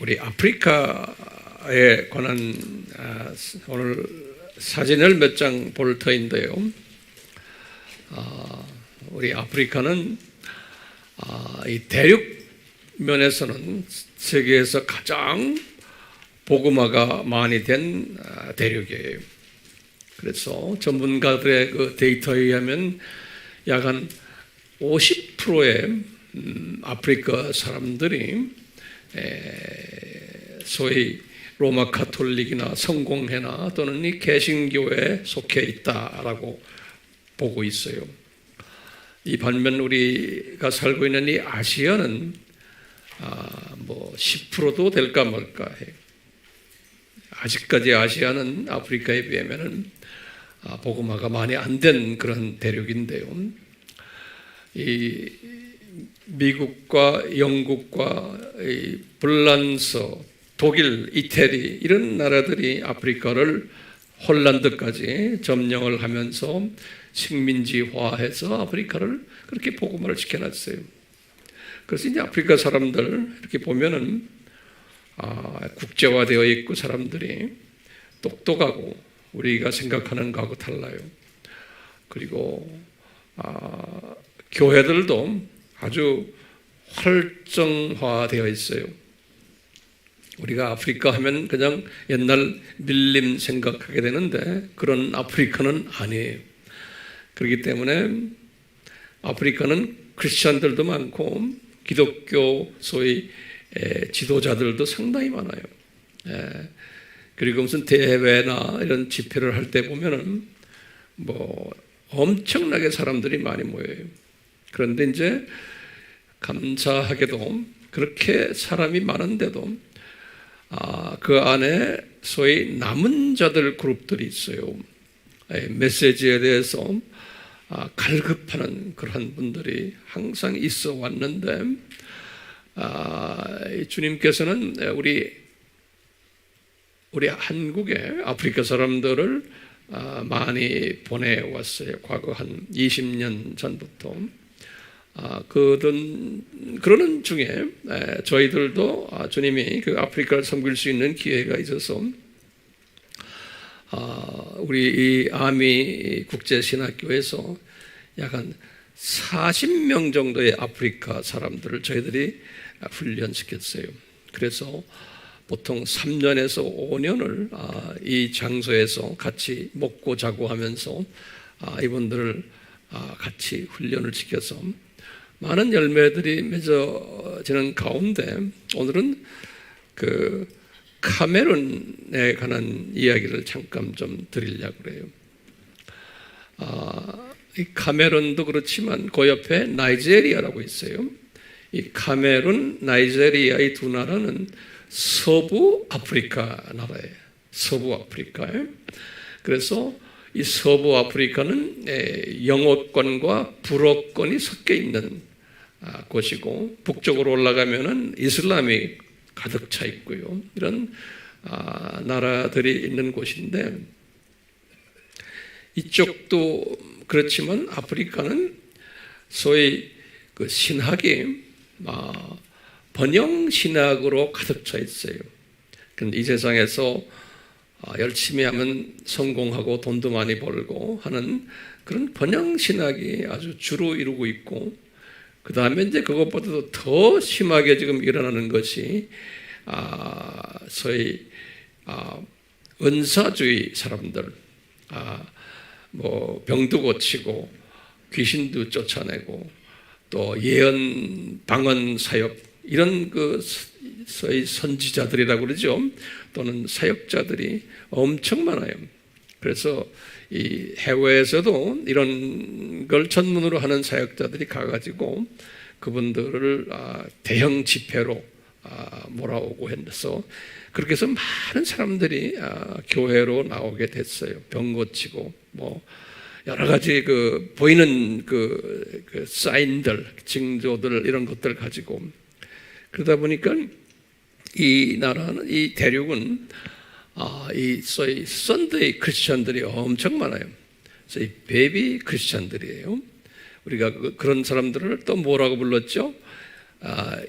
우리 아프리카에 관한 오늘 사진을 몇 장 볼 터인데요. 우리 아프리카는 이 대륙 면에서는 세계에서 가장 보그마가 많이 된 대륙이에요. 그래서 전문가들의 그 데이터에 의하면 약 한 50%의 아프리카 사람들이 소위 로마 가톨릭이나 성공회나 또는 이 개신교에 속해 있다라고 보고 있어요. 이 반면 우리가 살고 있는 이 아시아는 10%도 될까 말까 해요. 아직까지 아시아는 아프리카에 비하면은 보그마가 많이 안 된 그런 대륙인데요. 이 미국과 영국과 이 불란서, 독일, 이태리 이런 나라들이 아프리카를 홀란드까지 점령을 하면서 식민지화해서 아프리카를 그렇게 보그마를 시켜놨어요. 그래서 이제 아프리카 사람들 이렇게 보면은 국제화되어 있고 사람들이 똑똑하고 우리가 생각하는 거하고 달라요. 그리고 교회들도 아주 활성화되어 있어요. 우리가 아프리카 하면 그냥 옛날 밀림 생각하게 되는데 그런 아프리카는 아니에요. 그렇기 때문에 아프리카는 크리스천들도 많고 기독교 소위 지도자들도 상당히 많아요. 그리고 무슨 대회나 이런 집회를 할 때 보면은 엄청나게 사람들이 많이 모여요. 그런데 이제 감사하게도 그렇게 사람이 많은데도 그 안에 소위 남은 자들 그룹들이 있어요. 메시지에 대해서 갈급하는 그런 분들이 항상 있어 왔는데 주님께서는 우리 한국의 아프리카 사람들을 많이 보내왔어요. 과거 한 20년 전부터. 그러는 중에 저희들도 주님이 그 아프리카를 섬길 수 있는 기회가 있어서 우리 이 아미 국제신학교에서 약 한 40명 정도의 아프리카 사람들을 저희들이 훈련시켰어요. 그래서 보통 3년에서 5년을 이 장소에서 같이 먹고 자고 하면서 이분들을 같이 훈련을 시켜서 많은 열매들이 맺어지는 가운데 오늘은 그 카메룬에 관한 이야기를 잠깐 좀 드리려고 그래요. 이 카메룬도 그렇지만 그 옆에 나이지리아라고 있어요. 이 카메룬, 나이지리아 이 두 나라는 서부 아프리카 나라예요. 서부 아프리카에. 그래서 이 서부 아프리카는 영어권과 불어권이 섞여 있는 곳이고 북쪽으로 올라가면은 이슬람이 가득 차 있고요. 이런 나라들이 있는 곳인데 이쪽도 그렇지만 아프리카는 소위 그 신학이 번영 신학으로 가득 차 있어요. 그런데 이 세상에서 열심히 하면 성공하고 돈도 많이 벌고 하는 그런 번영 신학이 아주 주로 이루고 있고 그 다음에 이제 그것보다도 더 심하게 지금 일어나는 것이 소위 은사주의 사람들, 병도 고치고 귀신도 쫓아내고 또 예언 방언 사역 이런 그 소위 선지자들이라고 그러죠. 또는 사역자들이 엄청 많아요. 그래서 이 해외에서도 이런 걸 전문으로 하는 사역자들이 가가지고 그분들을 대형 집회로 몰아오고 해서 그렇게 해서 많은 사람들이 교회로 나오게 됐어요. 병 고치고 여러 가지 그 보이는 그 사인들, 징조들 이런 것들 가지고 그러다 보니까 이 나라는 이 대륙은 이 소위 썬데이 크리스천들이 엄청 많아요. 소위 베이비 크리스천들이에요. 우리가 그런 사람들을 또 뭐라고 불렀죠?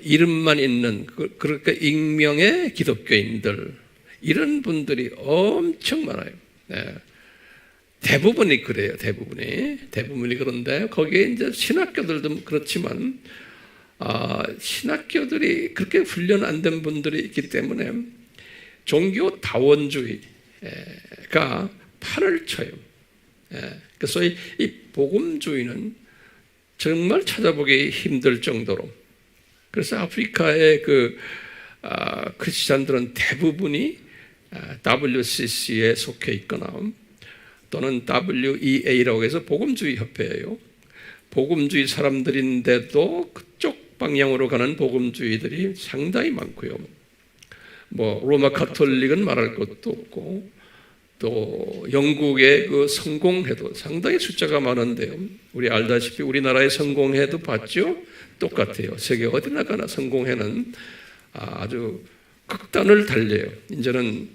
이름만 있는 그러니까 익명의 기독교인들 이런 분들이 엄청 많아요. 네. 대부분이 그래요. 대부분이 그런데 거기에 이제 신학교들도 그렇지만 신학교들이 그렇게 훈련 안 된 분들이 있기 때문에 종교 다원주의가 판을 쳐요. 그래서 이 복음주의는 정말 찾아보기 힘들 정도로 그래서 아프리카의 크리스찬들은 대부분이 WCC에 속해 있거나 또는 WEA라고 해서 복음주의 협회예요. 복음주의 사람들인데도 그쪽 방향으로 가는 복음주의들이 상당히 많고요. 로마 가톨릭은 말할 것도 없고 또 영국의 그 성공회도 상당히 숫자가 많은데요. 우리 알다시피 우리나라의 성공회도 봤죠? 똑같아요. 세계 어디나 가나 성공회는 아주 극단을 달려요. 이제는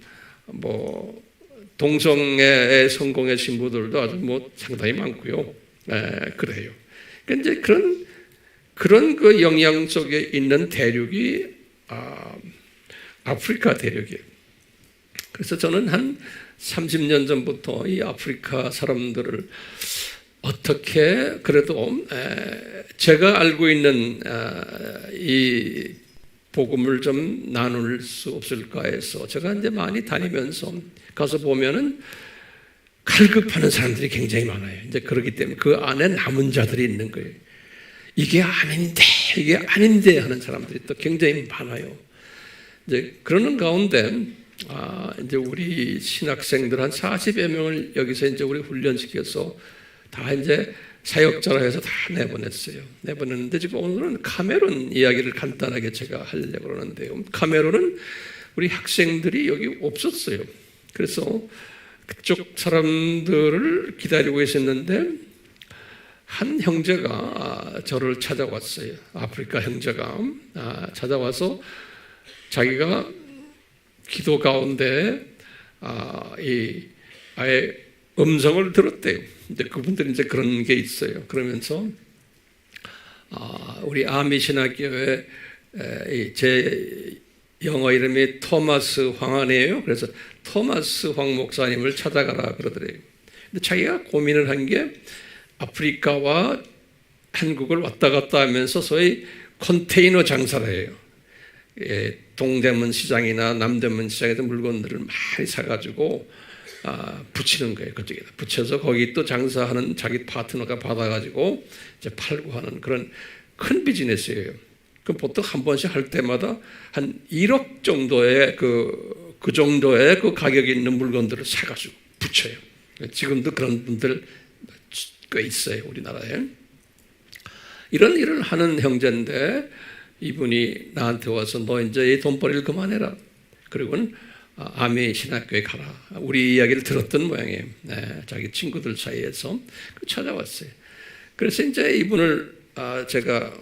동성애의 성공회 신부들도 아주 상당히 많고요. 그래요. 이제 그런 그 영향 속에 있는 대륙이 아프리카 대륙이에요. 그래서 저는 한 30년 전부터 이 아프리카 사람들을 어떻게 그래도 제가 알고 있는 이 복음을 좀 나눌 수 없을까 해서 제가 이제 많이 다니면서 가서 보면은 갈급하는 사람들이 굉장히 많아요. 이제 그렇기 때문에 그 안에 남은 자들이 있는 거예요. 이게 아닌데 하는 사람들이 또 굉장히 많아요. 이제 그러는 가운데 이제 우리 신학생들 한 40여 명을 여기서 이제 우리 훈련시켜서 다 이제 사역자라 해서 다 내보냈는데 지금 오늘은 카메룬 이야기를 간단하게 제가 하려고 그러는데요. 카메룬은 우리 학생들이 여기 없었어요. 그래서 그쪽 사람들을 기다리고 있었는데 한 형제가 저를 찾아왔어요. 아프리카 형제가 찾아와서 자기가 기도 가운데 아예 음성을 들었대요. 근데 그분들이 이제 그런 게 있어요. 그러면서 우리 아미신학교에 제 영어 이름이 토마스 황안이에요. 그래서 토마스 황 목사님을 찾아가라 그러더래요. 근데 자기가 고민을 한 게 아프리카와 한국을 왔다 갔다 하면서 소위 컨테이너 장사를 해요. 동대문 시장이나 남대문 시장에서 물건들을 많이 사가지고 붙이는 거예요. 그쪽에다 붙여서 거기 또 장사하는 자기 파트너가 받아가지고 이제 팔고 하는 그런 큰 비즈니스예요. 그럼 보통 한 번씩 할 때마다 한 1억 정도의 그 정도의 그 가격이 있는 물건들을 사가지고 붙여요. 지금도 그런 분들 꽤 있어요, 우리나라에. 이런 일을 하는 형제인데 이분이 나한테 와서 너 이제 이 돈벌이를 그만해라. 그리고는 아미 신학교에 가라. 우리 이야기를 들었던 모양이에요. 자기 친구들 사이에서 찾아왔어요. 그래서 이제 이분을 제가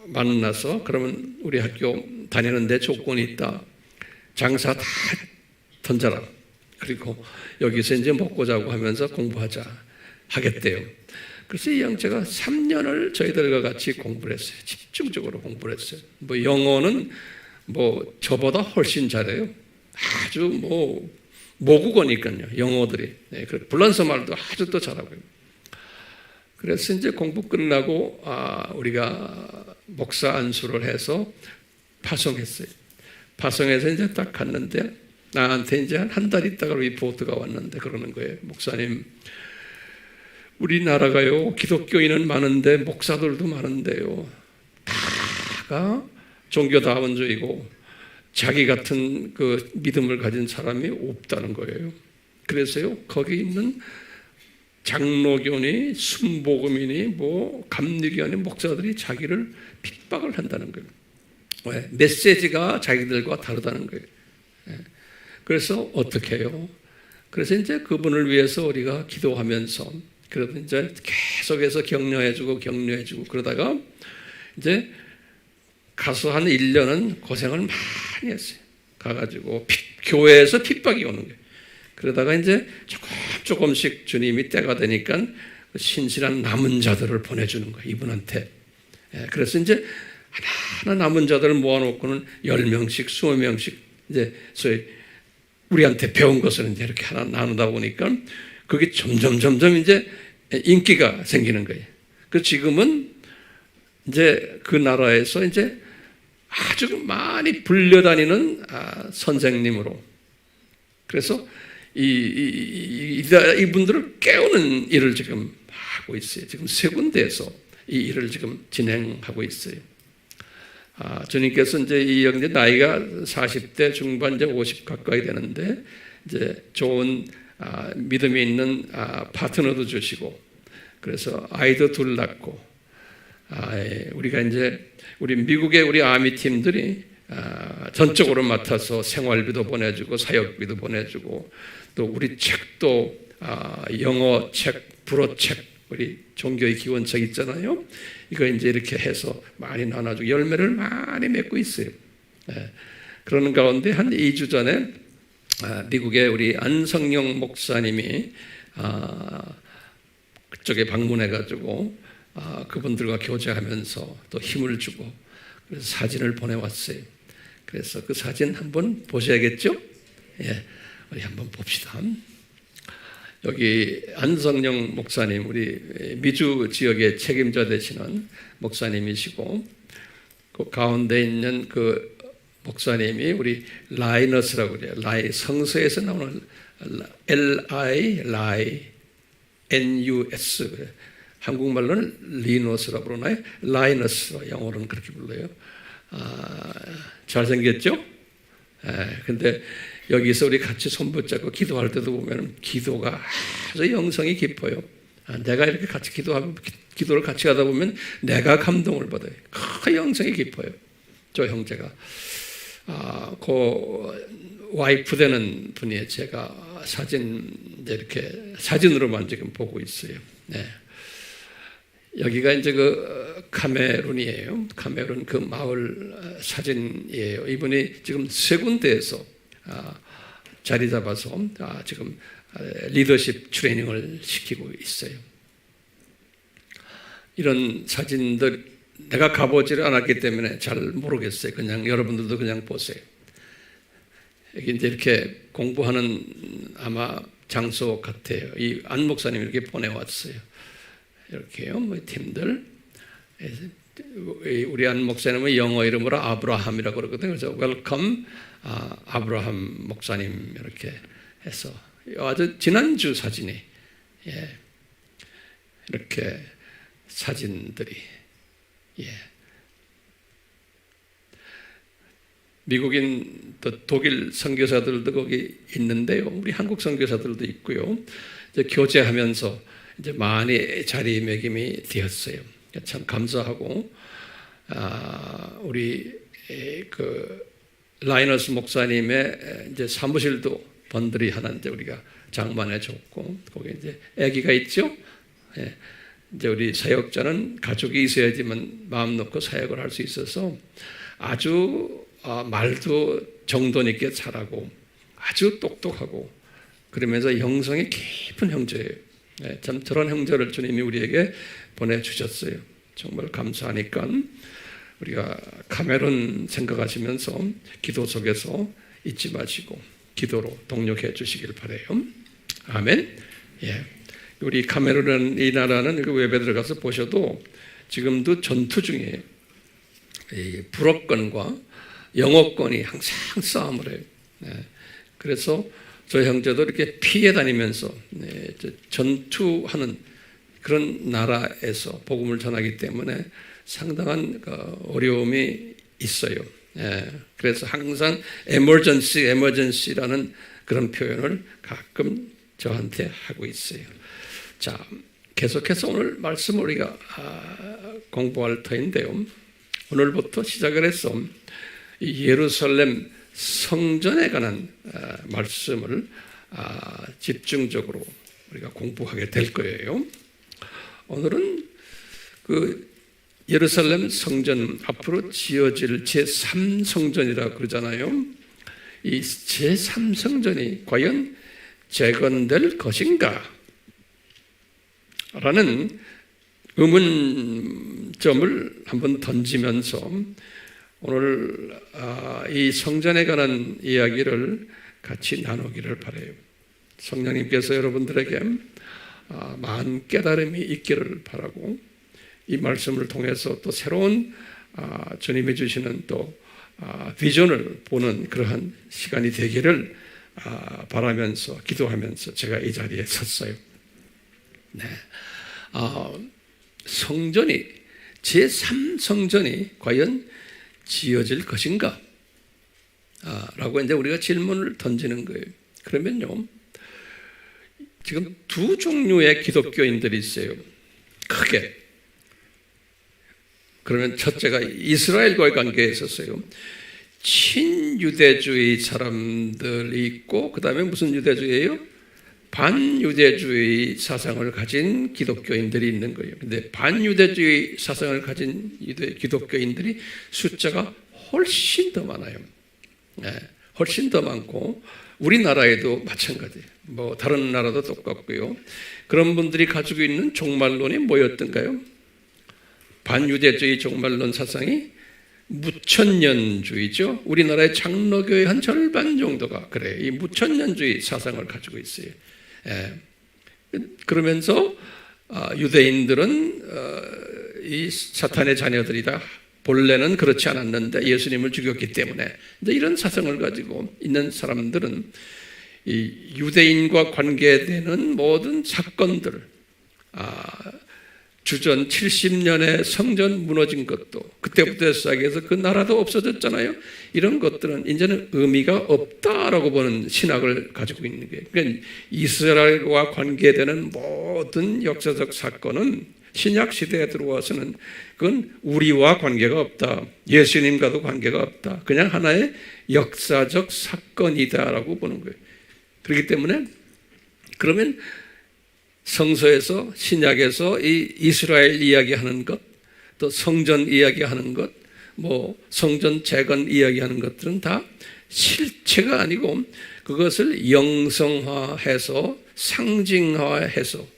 만나서 그러면 우리 학교 다니는데 조건이 있다. 장사 다 던져라. 그리고 여기서 이제 먹고 자고 하면서 공부하자. 하겠대요. 그래서 이 형제가 3년을 저희들과 같이 공부를 했어요. 집중적으로 공부를 했어요. 영어는 저보다 훨씬 잘해요. 아주 모국어니까요. 영어들이. 불란서 말도 아주 또 잘하고요. 그래서 이제 공부 끝나고 우리가 목사 안수를 해서 파송했어요. 파송해서 이제 딱 갔는데 나한테 이제 한 달 있다가 리포트가 왔는데 그러는 거예요. 목사님, 우리나라가요 기독교인은 많은데 목사들도 많은데요 다가 종교다원주의고 자기 같은 그 믿음을 가진 사람이 없다는 거예요. 그래서요 거기 있는 장로교니 순복음이니 감리교니 목사들이 자기를 핍박을 한다는 거예요. 왜? 메시지가 자기들과 다르다는 거예요. 그래서 어떻게 해요? 그래서 이제 그분을 위해서 우리가 기도하면서 그래도 이제 계속해서 격려해주고 그러다가 이제 가서 한 1년은 고생을 많이 했어요. 가가지고 교회에서 핍박이 오는 거예요. 그러다가 이제 조금씩 주님이 때가 되니까 신실한 남은 자들을 보내주는 거예요. 이분한테. 그래서 이제 하나 남은 자들을 모아놓고는 10명씩, 20명씩 이제 소위 우리한테 배운 것을 이제 이렇게 하나 나누다 보니까 그게 점점 이제 인기가 생기는 거예요. 그 지금은 이제 그 나라에서 이제 아주 많이 불려다니는 선생님으로, 그래서 이분들을 깨우는 일을 지금 하고 있어요. 지금 세 군데에서 이 일을 지금 진행하고 있어요. 주님께서 이제 이 형제 나이가 40대 중반, 이제 50 가까이 되는데, 이제 좋은 믿음이 있는 파트너도 주시고, 그래서 아이도 둘 낳고, 우리가 이제 우리 미국의 우리 아미 팀들이 전적으로 맡아서 생활비도 보내주고 사역비도 보내주고, 또 우리 책도 영어 책, 불어 책, 우리 종교의 기원책 있잖아요. 이거 이제 이렇게 해서 많이 나눠주고 열매를 많이 맺고 있어요. 그러는 가운데 한 2주 전에 미국의 우리 안성영 목사님이 그쪽에 방문해가지고 그분들과 교제하면서 또 힘을 주고, 그래서 사진을 보내왔어요. 그래서 그 사진 한번 보셔야겠죠? 예, 우리 한번 봅시다. 여기 안성영 목사님, 우리 미주 지역의 책임자 되시는 목사님이시고, 그 가운데 있는 그 목사님이 우리 라이너스라고 그래요. 성서에서 나오는 LINUS, 한국말로는 리노스라고 그러나요? 라이너스, 영어로는 그렇게 불러요. 잘생겼죠? 근데 여기서 우리 같이 손 붙잡고 기도할 때도 보면 기도가 아주 영성이 깊어요. 내가 이렇게 같이 기도를 같이 하다 보면 내가 감동을 받아요. 그 영성이 깊어요. 저 형제가. 그 와이프 되는 분이 제가 사진 이렇게 사진으로만 지금 보고 있어요. 네. 여기가 이제 그 카메룬이에요. 카메룬 그 마을 사진이에요. 이분이 지금 세 군데에서 자리 잡아서 지금 리더십 트레이닝을 시키고 있어요. 이런 사진들 내가 가보지를 않았기 때문에 잘 모르겠어요. 그냥 여러분들도 그냥 보세요. 여기 이제 이렇게 공부하는 아마 장소 같아요. 이 안 목사님이 이렇게 보내왔어요. 이렇게요, 뭐 팀들. 우리 안 목사님은 영어 이름으로 아브라함이라고 그러거든요. 그래서 웰컴 아브라함 목사님 이렇게 해서 아주 지난주 사진이 이렇게 사진들이 미국인 또 독일 선교사들도 거기 있는데요. 우리 한국 선교사들도 있고요. 이제 교제하면서 이제 많이 자리매김이 되었어요. 참 감사하고 우리 그 라이너스 목사님의 이제 사무실도 번들이 하나 이제 우리가 장만해 줬고, 거기 이제 아기가 있죠. 이제 우리 사역자는 가족이 있어야지만 마음 놓고 사역을 할 수 있어서 아주 말도 정돈 있게 잘하고 아주 똑똑하고 그러면서 영성이 깊은 형제예요. 참 저런 형제를 주님이 우리에게 보내주셨어요. 정말 감사하니까 우리가 카메론 생각하시면서 기도 속에서 잊지 마시고 기도로 동력해 주시길 바라요. 아멘. 우리 카메룬이라는 이 나라는 그 웹에 들어가서 보셔도 지금도 전투 중에 불어권과 영어권이 항상 싸움을 해요. 그래서 저 형제도 이렇게 피해 다니면서 전투하는 그런 나라에서 복음을 전하기 때문에 상당한 어려움이 있어요. 그래서 항상 emergency라는 그런 표현을 가끔 저한테 하고 있어요. 자, 계속해서 오늘 말씀 우리가 공부할 터인데요. 오늘부터 시작을 해서 예루살렘 성전에 관한 말씀을 집중적으로 우리가 공부하게 될 거예요. 오늘은 그 예루살렘 성전 앞으로 지어질 제3성전이라고 그러잖아요. 이 제3성전이 과연 재건될 것인가? 라는 의문점을 한번 던지면서 오늘 이 성전에 관한 이야기를 같이 나누기를 바라요. 성령님께서 여러분들에게 많은 깨달음이 있기를 바라고 이 말씀을 통해서 또 새로운 주님이 주시는 또 비전을 보는 그러한 시간이 되기를 바라면서 기도하면서 제가 이 자리에 섰어요. 네. 성전이 제3성전이 과연 지어질 것인가? 라고 이제 우리가 질문을 던지는 거예요. 그러면요, 지금 두 종류의 기독교인들이 있어요. 크게. 그러면 첫째가 이스라엘과의 관계에 있었어요. 친유대주의 사람들이 있고, 그 다음에 무슨 유대주의예요? 반유대주의 사상을 가진 기독교인들이 있는 거예요. 근데 반유대주의 사상을 가진 기독교인들이 숫자가 훨씬 더 많아요. 네, 훨씬 더 많고, 우리나라에도 마찬가지예요. 뭐 다른 나라도 똑같고요. 그런 분들이 가지고 있는 종말론이 뭐였던가요? 반유대주의 종말론 사상이 무천년주의죠. 우리나라의 장로교의 한 절반 정도가 그래요. 이 무천년주의 사상을 가지고 있어요. 예. 그러면서 유대인들은 이 사탄의 자녀들이다. 본래는 그렇지 않았는데 예수님을 죽였기 때문에 이런 사상을 가지고 있는 사람들은 이 유대인과 관계되는 모든 사건들, 주전 70년에 성전 무너진 것도 그때부터 시작해서 그 나라도 없어졌잖아요. 이런 것들은 이제는 의미가 없다라고 보는 신학을 가지고 있는 거예요. 그러니까 이스라엘과 관계되는 모든 역사적 사건은 신약 시대에 들어와서는 그건 우리와 관계가 없다. 예수님과도 관계가 없다. 그냥 하나의 역사적 사건이다라고 보는 거예요. 그렇기 때문에 그러면 성서에서 신약에서 이 이스라엘 이야기하는 것, 또 성전 이야기하는 것, 뭐 성전 재건 이야기하는 것들은 다 실체가 아니고 그것을 영성화해서 상징화해서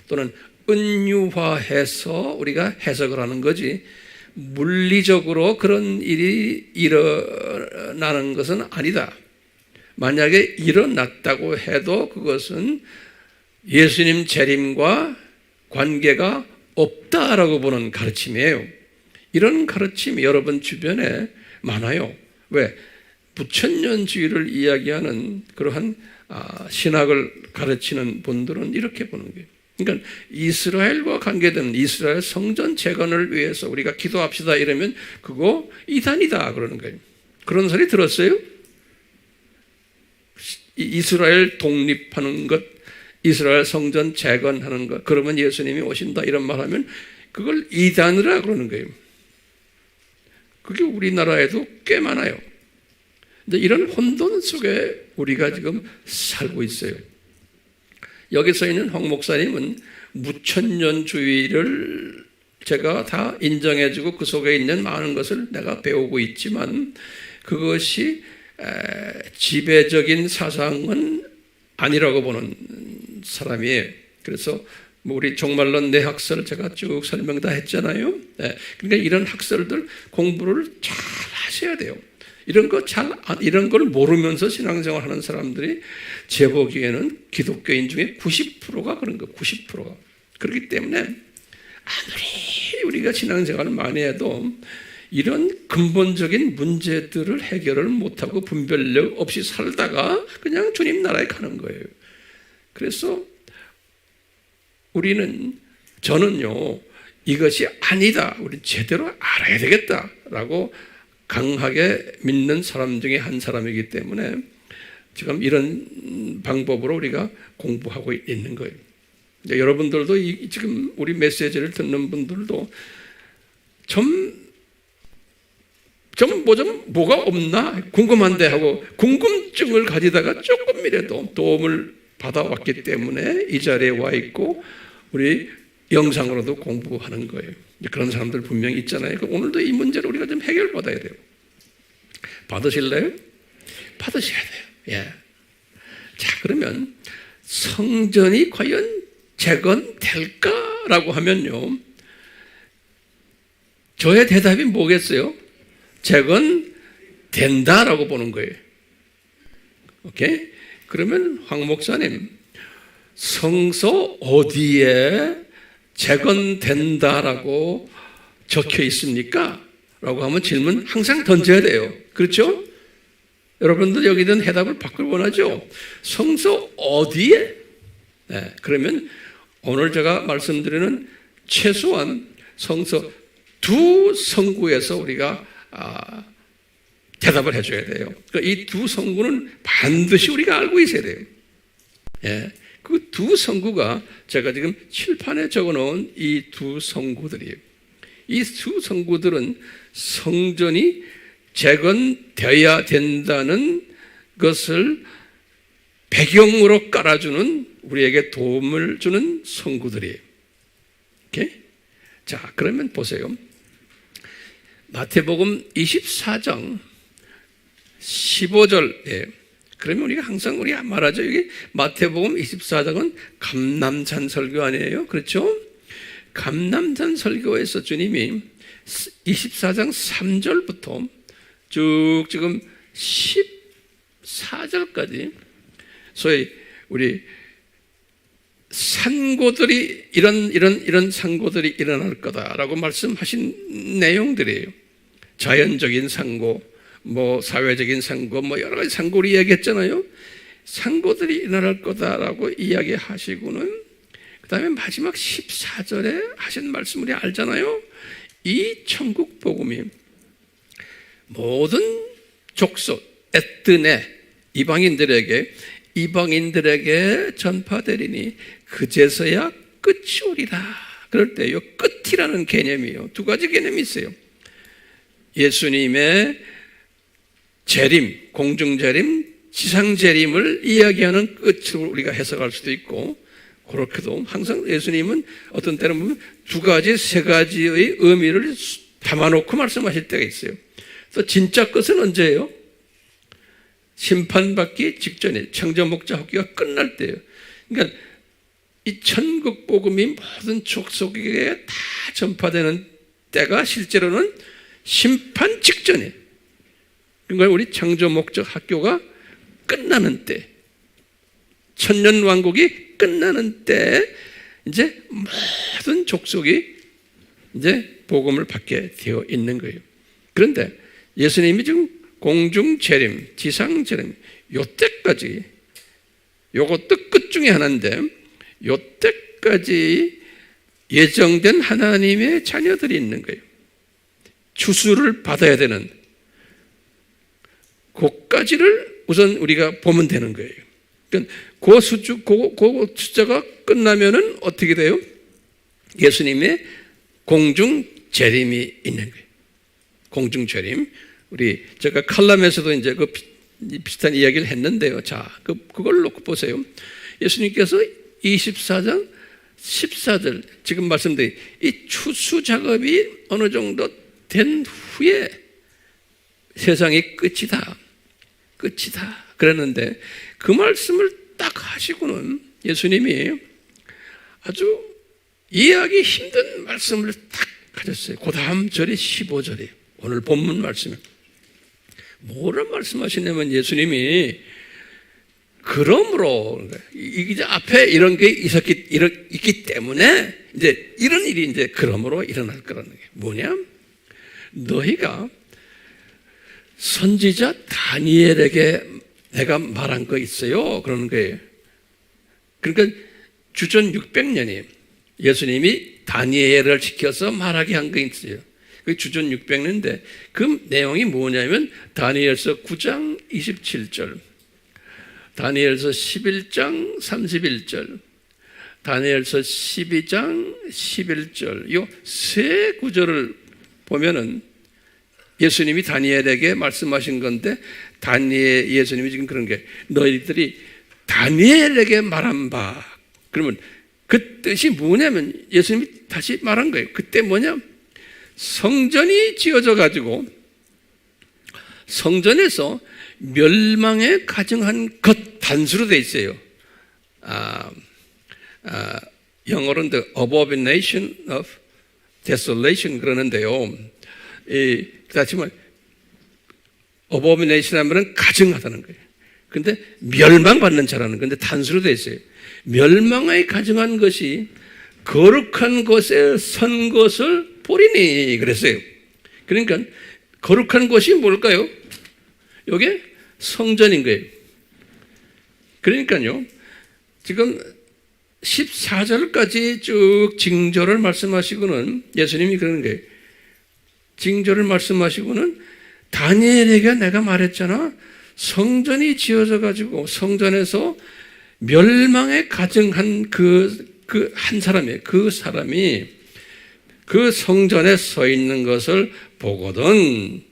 또는 은유화해서 우리가 해석을 하는 거지 물리적으로 그런 일이 일어나는 것은 아니다. 만약에 일어났다고 해도 그것은 예수님 재림과 관계가 없다라고 보는 가르침이에요. 이런 가르침이 여러분 주변에 많아요. 왜? 무천년주의를 이야기하는 그러한 신학을 가르치는 분들은 이렇게 보는 거예요. 그러니까 이스라엘과 관계되는 이스라엘 성전 재건을 위해서 우리가 기도합시다 이러면 그거 이단이다 그러는 거예요. 그런 소리 들었어요? 이스라엘 독립하는 것, 이스라엘 성전 재건하는 것, 그러면 예수님이 오신다 이런 말하면 그걸 이단이라 그러는 거예요. 그게 우리나라에도 꽤 많아요. 근데 이런 혼돈 속에 우리가 지금 살고 있어요. 여기서 있는 황 목사님은 무천년주의를 제가 다 인정해주고 그 속에 있는 많은 것을 내가 배우고 있지만 그것이 지배적인 사상은 아니라고 보는 사람이에요. 그래서 뭐 우리 종말론 내학설 제가 쭉 설명 다 했잖아요. 그러니까 이런 학설들 공부를 잘 하셔야 돼요. 이런 걸 모르면서 신앙생활 하는 사람들이 제 보기에는 기독교인 중에 90%가 그런 거, 90%가. 그렇기 때문에 아무리 우리가 신앙생활을 많이 해도 이런 근본적인 문제들을 해결을 못하고 분별력 없이 살다가 그냥 주님 나라에 가는 거예요. 그래서 저는요, 이것이 아니다. 우리 제대로 알아야 되겠다라고 강하게 믿는 사람 중에 한 사람이기 때문에 지금 이런 방법으로 우리가 공부하고 있는 거예요. 여러분들도 지금 우리 메시지를 듣는 분들도 뭐가 없나 궁금한데 하고 궁금증을 가지다가 조금이라도 도움을 받아왔기 때문에 이 자리에 와 있고 우리 영상으로도 공부하는 거예요. 그런 사람들 분명히 있잖아요. 오늘도 이 문제를 우리가 좀 해결받아야 돼요. 받으실래요? 받으셔야 돼요. 예. 자, 그러면 성전이 과연 재건될까라고 하면요, 저의 대답이 뭐겠어요? 재건된다라고 보는 거예요. 오케이? 그러면 황 목사님, 성서 어디에 재건된다라고 적혀 있습니까? 라고 하면 질문 항상 던져야 돼요. 그렇죠? 여러분들 여기든 해답을 받길 원하죠? 성서 어디에? 네, 그러면 오늘 제가 말씀드리는 최소한 성서 두 성구에서 우리가 대답을 해줘야 돼요. 이 두 성구는 반드시 우리가 알고 있어야 돼요. 예, 그 두 성구가 제가 지금 칠판에 적어놓은 이 두 성구들이에요. 이 두 성구들은 성전이 재건되어야 된다는 것을 배경으로 깔아주는, 우리에게 도움을 주는 성구들이에요. 오케이? 자, 그러면 보세요. 마태복음 24장 15절에, 그러면 우리가 항상 우리가 말하죠. 이게 마태복음 24장은 감람산 설교 아니에요? 그렇죠? 감람산 설교에서 주님이 24장 3절부터 쭉 지금 14절까지 소위 우리 산고들이 이런 산고들이 일어날 거다라고 말씀하신 내용들이에요. 자연적인 산고, 뭐 사회적인 산고, 뭐 여러 가지 산고를 이야기했잖아요. 산고들이 일어날 거다라고 이야기하시고는 그 다음에 마지막 14절에 하신 말씀 우리 알잖아요. 이 천국 복음이 모든 족속, 에뜨네, 이방인들에게 전파되리니 그제서야 끝이 오리라. 그럴 때 이 끝이라는 개념이에요. 두 가지 개념이 있어요. 예수님의 재림, 공중재림, 지상재림을 이야기하는 끝으로 우리가 해석할 수도 있고, 그렇게도 항상 예수님은 어떤 때는 보면 두 가지, 세 가지의 의미를 담아놓고 말씀하실 때가 있어요. 또 진짜 끝은 언제예요? 심판받기 직전에 창조 목자 학교가 끝날 때예요. 그러니까 이 천국 복음이 모든 족속에게 다 전파되는 때가 실제로는 심판 직전에, 그러니까 우리 창조 목적 학교가 끝나는 때, 천년 왕국이 끝나는 때 이제 모든 족속이 이제 복음을 받게 되어 있는 거예요. 그런데 예수님이 지금 공중 재림, 지상 재림, 요때까지, 요것도 끝 중에 하나인데, 요때까지 예정된 하나님의 자녀들이 있는 거예요. 추수를 받아야 되는 그까지를 우선 우리가 보면 되는 거예요. 그러니까 그 숫자가 끝나면은 어떻게 돼요? 예수님의 공중 재림이 있는 거예요. 공중 재림. 우리 제가 칼럼에서도 이제 그 비슷한 이야기를 했는데요. 자, 그걸 놓고 보세요. 예수님께서 24장 14절 지금 말씀드린 이 추수 작업이 어느 정도 된 후에 세상이 끝이다. 그랬는데 그 말씀을 딱 하시고는 예수님이 아주 이해하기 힘든 말씀을 딱 하셨어요. 그 다음 절이 15절이에요. 오늘 본문 말씀에 뭐를 말씀하시냐면 예수님이 그러므로 이제 앞에 이런 게 있기 때문에 이제 이런 일이 이제 그러므로 일어날 거라는 게 뭐냐? 너희가 선지자 다니엘에게 내가 말한 거 있어요. 그러는 거예요. 그러니까 주전 600년이 예수님이 다니엘을 시켜서 말하게 한 거 있어요. 그 주전 600년인데 그 내용이 뭐냐면 다니엘서 9장 27절, 다니엘서 11장 31절, 다니엘서 12장 11절, 이 세 구절을 보면은 예수님이 다니엘에게 말씀하신 건데, 예수님이 지금 그런 게 너희들이 다니엘에게 말한 바, 그러면 그 뜻이 뭐냐면 예수님이 다시 말한 거예요. 그때 뭐냐? 성전이 지어져 가지고 성전에서 멸망에 가증한 것 단수로 돼 있어요. 영어로는 the abomination of desolation 그러는데요. 다시 말해 abomination 하면은 가증하다는 거예요. 근데 멸망받는 자라는 건데 단수로 되어 있어요. 멸망에 가증한 것이 거룩한 곳에 선 것을 보리니 그랬어요. 그러니까 거룩한 곳이 뭘까요? 이게 성전인 거예요. 그러니까요, 지금 14절까지 쭉 징조를 말씀하시고는 예수님이 그러는 거예요. 징조를 말씀하시고는 다니엘에게 내가 말했잖아. 성전이 지어져 가지고 성전에서 멸망에 가증한 그 한 사람이에요. 그 사람이 그 성전에 서 있는 것을 보거든,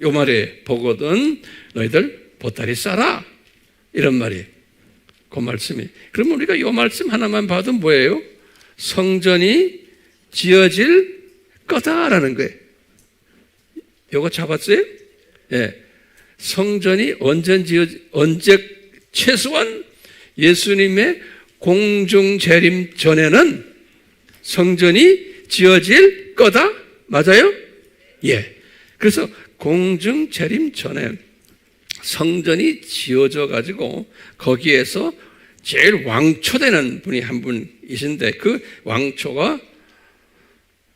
요 말에 보거든 너희들 보따리 싸라, 이런 말이에요. 그 말씀이. 그러면 우리가 요 말씀 하나만 봐도 뭐예요? 성전이 지어질 거다라는 거예요. 요거 잡았어요? 예. 성전이 언제 최소한 예수님의 공중 재림 전에는 성전이 지어질 거다? 맞아요? 예. 그래서 공중 재림 전에 성전이 지어져 가지고 거기에서 제일 왕초되는 분이 한 분이신데 그 왕초가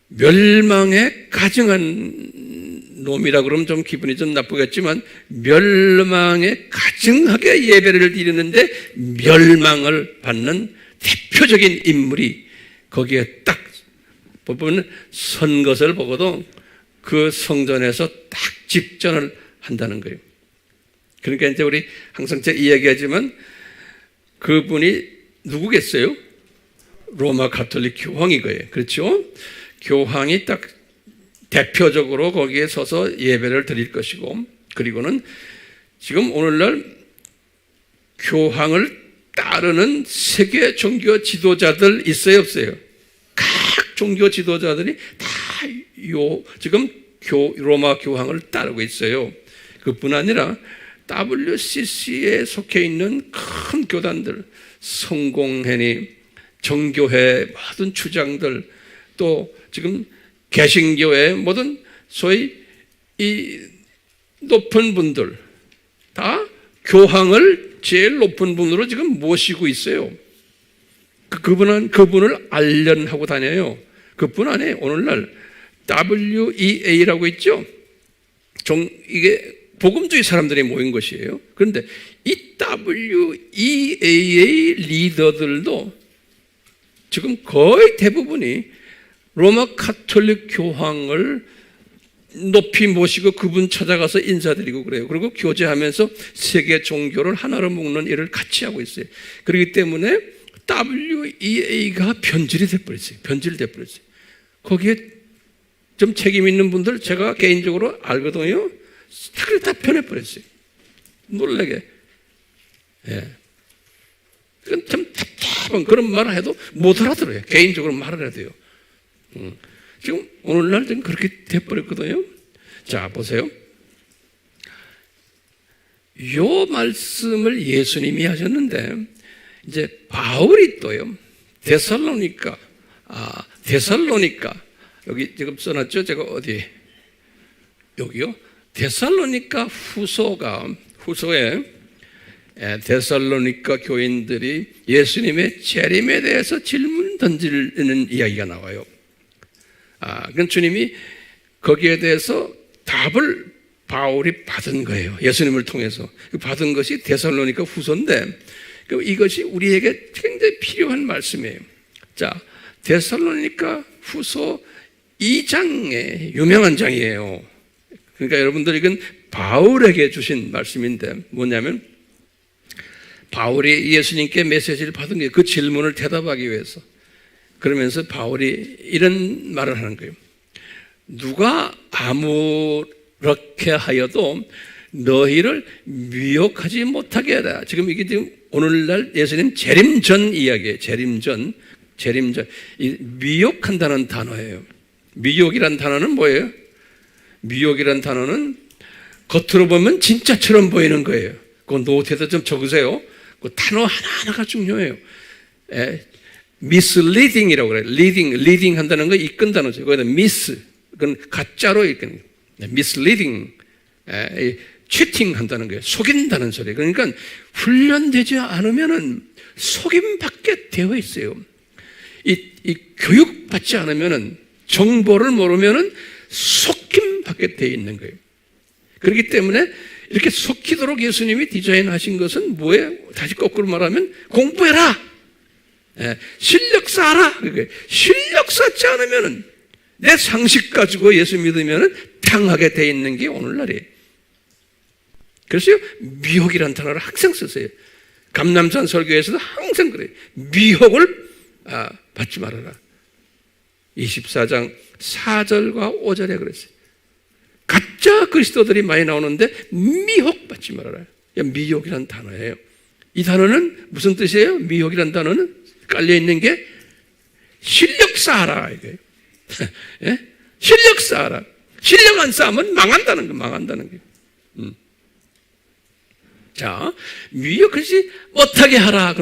멸망에 가증한 놈이라 그러면 좀 기분이 좀 나쁘겠지만 멸망에 가증하게 예배를 드리는데 멸망을 받는 대표적인 인물이 거기에 딱 보면 선 것을 보고도 그 성전에서 딱 집전을 한다는 거예요. 그러니까 이제 우리 항상 제가 이야기하지만 그분이 누구겠어요? 로마 가톨릭 교황이 거예요. 그렇죠? 교황이 딱 대표적으로 거기에 서서 예배를 드릴 것이고, 그리고는 지금 오늘날 교황을 따르는 세계 종교 지도자들 있어요, 없어요? 각 종교 지도자들이 다 지금 로마 교황을 따르고 있어요. 그뿐 아니라 WCC에 속해 있는 큰 교단들, 성공회니 정교회 모든 주장들, 또 지금 개신교의 모든 소위 이 높은 분들 다 교황을 제일 높은 분으로 지금 모시고 있어요. 그분을 알련하고 다녀요. 그뿐 아니에요. 오늘날 WEA라고 있죠. 이게 복음주의 사람들이 모인 것이에요. 그런데 이 WEA의 리더들도 지금 거의 대부분이 로마 가톨릭 교황을 높이 모시고 그분 찾아가서 인사드리고 그래요. 그리고 교제하면서 세계 종교를 하나로 묶는 일을 같이 하고 있어요. 그렇기 때문에 WEA가 변질이 돼버렸어요. 거기에 좀 책임 있는 분들 제가 개인적으로 알거든요. 다 변해버렸어요. 놀라게. 예. 그건 참 답답한 그런 말을 해도 못 알아들어요. 개인적으로 말을 해야 돼요. 지금 오늘날 좀 그렇게 돼버렸거든요. 자, 보세요. 요 말씀을 예수님이 하셨는데 이제 바울이 또요. 데살로니가 여기 지금 써놨죠? 제가 어디 여기요. 데살로니가 후서에 데살로니가 교인들이 예수님의 재림에 대해서 질문 던지는 이야기가 나와요. 그건 주님이 거기에 대해서 답을 바울이 받은 거예요. 예수님을 통해서. 받은 것이 데살로니가 후서인데 이것이 우리에게 굉장히 필요한 말씀이에요. 자, 데살로니가 후서 2장의 유명한 장이에요. 그러니까 여러분들 이건 바울에게 주신 말씀인데 뭐냐면 바울이 예수님께 메시지를 받은 게 그 질문을 대답하기 위해서. 그러면서 바울이 이런 말을 하는 거예요. 누가 아무렇게 하여도 너희를 미혹하지 못하게 하라. 지금 이게 지금 오늘날 예수님 재림 전 이야기예요. 재림 전. 이 미혹한다는 단어예요. 미혹이란 단어는 뭐예요? 미혹이란 단어는 겉으로 보면 진짜처럼 보이는 거예요. 그 노트에다 좀 적으세요. 그 단어 하나하나가 중요해요. misleading이라고 그래요. leading 한다는 거 이끈다는 거죠. 거기다 miss, 그건 가짜로 이끄는 거예요. misleading, cheating 한다는 거예요. 속인다는 소리. 그러니까 훈련되지 않으면은 속임받게 되어 있어요. 이 교육받지 않으면은, 정보를 모르면은 속임받게 되어 있는 거예요. 그렇기 때문에 이렇게 속히도록 예수님이 디자인하신 것은 뭐예요? 다시 거꾸로 말하면 공부해라. 실력 쌓아라. 실력 쌓지 않으면은, 내 상식 가지고 예수 믿으면은 당하게 돼 있는 게 오늘날이에요. 그래서 미혹이라는 단어를 항상 쓰세요. 감남산 설교에서도 항상 그래요. 미혹을 받지 말아라. 24장 4절과 5절에 그랬어요. 가짜 그리스도들이 많이 나오는데 미혹받지 말아라. 미혹이라는 단어예요. 이 단어는 무슨 뜻이에요? 미혹이라는 단어는 깔려있는 게 실력 쌓아라 이거예요. 예? 실력 쌓아라. 실력 안 쌓으면 망한다는 거, 망한다는 거예요. 자, 미혹하지 못하게 하라.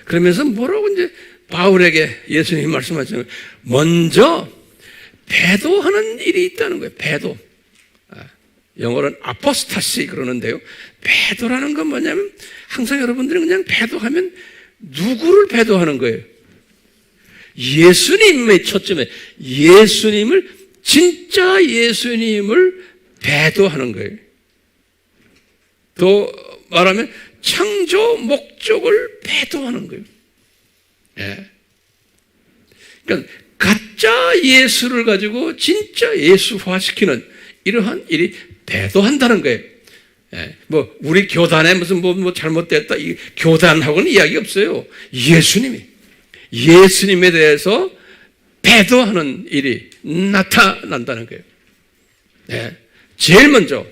그러면서 뭐라고 이제 바울에게 예수님이 말씀하시면 먼저 배도하는 일이 있다는 거예요. 배도. 영어로는 아포스타시 그러는데요. 배도라는 건 뭐냐면 항상 여러분들은 그냥 배도하면 누구를 배도하는 거예요? 예수님의 초점에 예수님을, 진짜 예수님을 배도하는 거예요. 또 말하면 창조 목적을 배도하는 거예요. 예. 그러니까 가짜 예수를 가지고 진짜 예수화시키는 이러한 일이 배도한다는 거예요. 예. 뭐 우리 교단에 무슨 뭐 잘못됐다 이 교단하고는 이야기 없어요. 예수님에 대해서 배도하는 일이 나타난다는 거예요. 예. 제일 먼저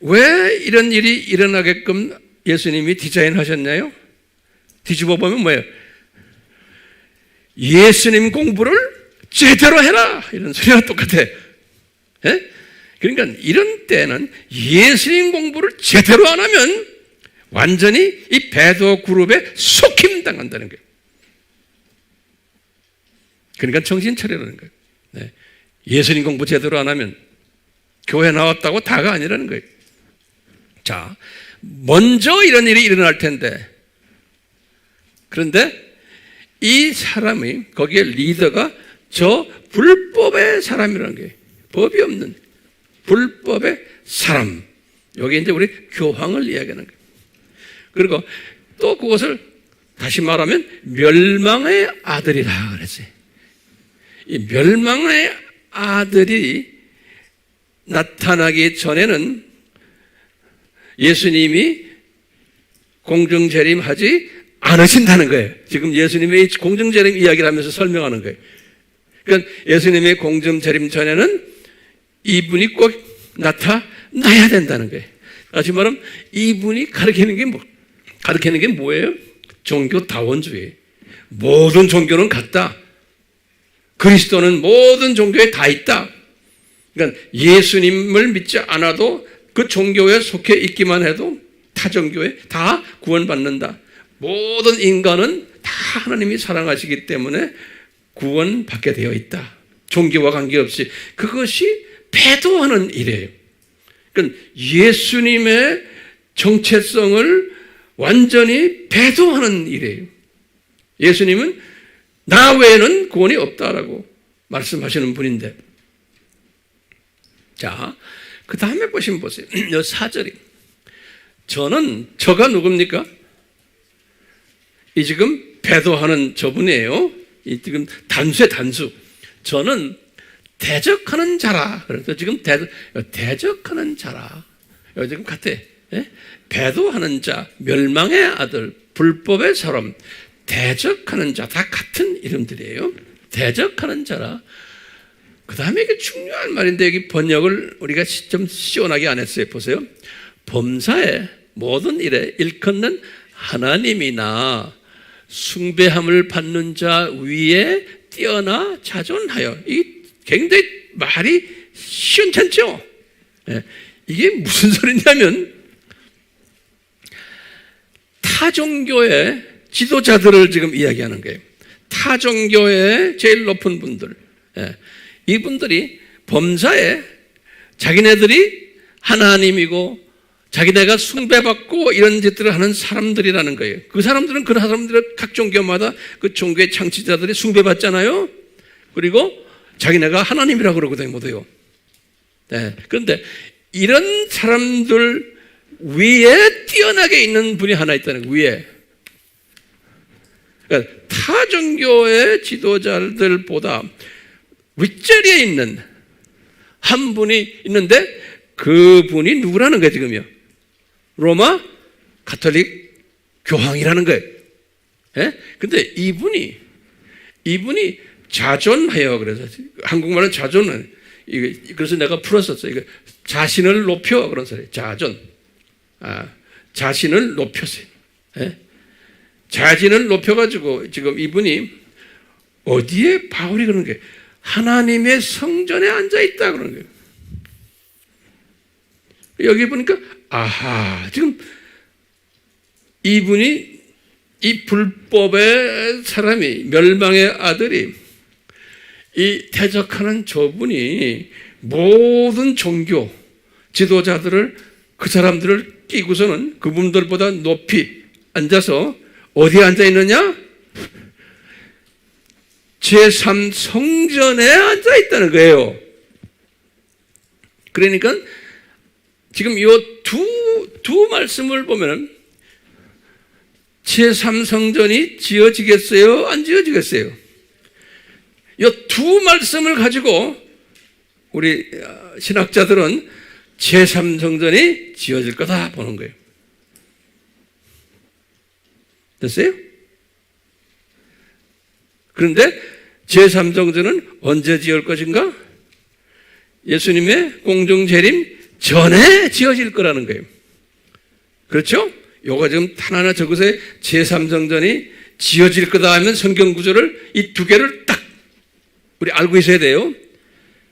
왜 이런 일이 일어나게끔 예수님이 디자인하셨나요? 뒤집어 보면 뭐예요? 예수님 공부를 제대로 해라 이런 소리가 똑같아. 예? 그러니까 이런 때는 예수님 공부를 제대로 안 하면 완전히 이 배도 그룹에 속힘당한다는 거예요. 그러니까 정신 차리라는 거예요. 네. 예수님 공부 제대로 안 하면 교회 나왔다고 다가 아니라는 거예요. 자, 먼저 이런 일이 일어날 텐데, 그런데 이 사람이, 거기에 리더가 저 불법의 사람이라는 거예요. 법이 없는 불법의 사람. 여기 이제 우리 교황을 이야기하는 거예요. 그리고 또 그것을 다시 말하면 멸망의 아들이라 그랬어요. 이 멸망의 아들이 나타나기 전에는 예수님이 공중재림하지 않으신다는 거예요. 지금 예수님의 공중재림 이야기를 하면서 설명하는 거예요. 그러니까 예수님의 공중재림 전에는 이분이 꼭 나타나야 된다는 거예요. 다시 말하면 이분이 가르치는 게 뭐예요? 종교다원주의. 모든 종교는 같다. 그리스도는 모든 종교에 다 있다. 그러니까 예수님을 믿지 않아도 그 종교에 속해 있기만 해도 타 종교에 다 구원받는다. 모든 인간은 다 하나님이 사랑하시기 때문에 구원받게 되어 있다. 종교와 관계없이. 그것이 배도하는 일이에요. 그러니까 예수님의 정체성을 완전히 배도하는 일이에요. 예수님은 나 외에는 구원이 없다라고 말씀하시는 분인데, 자, 그 다음에 보시면 보세요. 이 4절이 저가 누굽니까? 이 지금 배도하는 저분이에요. 이 지금 단수. 저는 대적하는 자라. 그래서 지금 대적하는 자라. 여기 지금 같아. 예? 배도하는 자, 멸망의 아들, 불법의 사람, 대적하는 자, 다 같은 이름들이에요. 대적하는 자라. 그 다음에 이게 중요한 말인데 여기 번역을 우리가 좀 시원하게 안 했어요. 보세요. 범사의 모든 일에 일컫는 하나님이나 숭배함을 받는 자 위에 뛰어나 자존하여. 이 굉장히 말이 시원찮죠? 예. 이게 무슨 소리냐면 타 종교의 지도자들을 지금 이야기하는 거예요. 타 종교의 제일 높은 분들, 이분들이 범사에 자기네들이 하나님이고 자기네가 숭배받고 이런 짓들을 하는 사람들이라는 거예요. 그 사람들은 그 사람들의 각 종교마다 그 종교의 창시자들이 숭배받잖아요. 그리고 자기네가 하나님이라고 그러거든요, 모두요. 그런데 이런 사람들 위에 뛰어나게 있는 분이 하나 있다는 거예요, 위에. 그러니까 타 종교의 지도자들보다 윗자리에 있는 한 분이 있는데 그 분이 누구라는 거예요, 지금요? 로마 가톨릭 교황이라는 거예요. 근데 이분이 자존해요. 그래서 한국말은 자존은, 그래서 내가 풀었었어요. 이거 자신을 높여, 그런 소리. 자존. 자신을 높였어요. 자신을 높여가지고 지금 이분이 어디에 바울이 그러는 게 하나님의 성전에 앉아있다 그러는 거예요. 여기 보니까 아하, 지금 이분이 이 불법의 사람이, 멸망의 아들이, 이 대적하는 저분이 모든 종교 지도자들을, 그 사람들을 끼고서는 그분들보다 높이 앉아서 어디에 앉아있느냐? 제3성전에 앉아있다는 거예요. 그러니까 지금 이 두 말씀을 보면은 제3성전이 지어지겠어요? 안 지어지겠어요? 이 두 말씀을 가지고 우리 신학자들은 제3성전이 지어질 거다 보는 거예요. 됐어요? 그런데 제3성전은 언제 지을 것인가? 예수님의 공중재림 전에 지어질 거라는 거예요. 그렇죠? 요거 지금 하나하나 적어서 제3성전이 지어질 거다 하면 성경 구절을 이 두 개를 딱 우리 알고 있어야 돼요.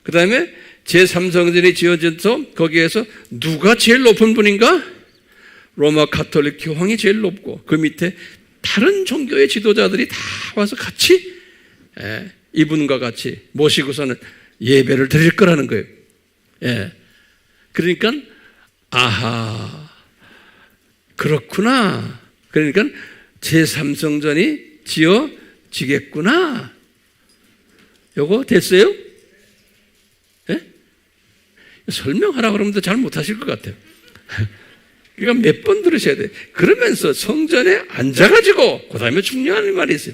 그 다음에 제3성전이 지어져서 거기에서 누가 제일 높은 분인가? 로마 가톨릭 교황이 제일 높고 그 밑에 다른 종교의 지도자들이 다 와서 같이 이분과 같이 모시고서는 예배를 드릴 거라는 거예요. 그러니까 아하, 그렇구나. 그러니까 제3성전이 지어지겠구나. 요거 됐어요? 설명하라고 그러면 잘 못하실 것 같아요. 그러니까 몇 번 들으셔야 돼요. 그러면서 성전에 앉아가지고 그 다음에 중요한 말이 있어요.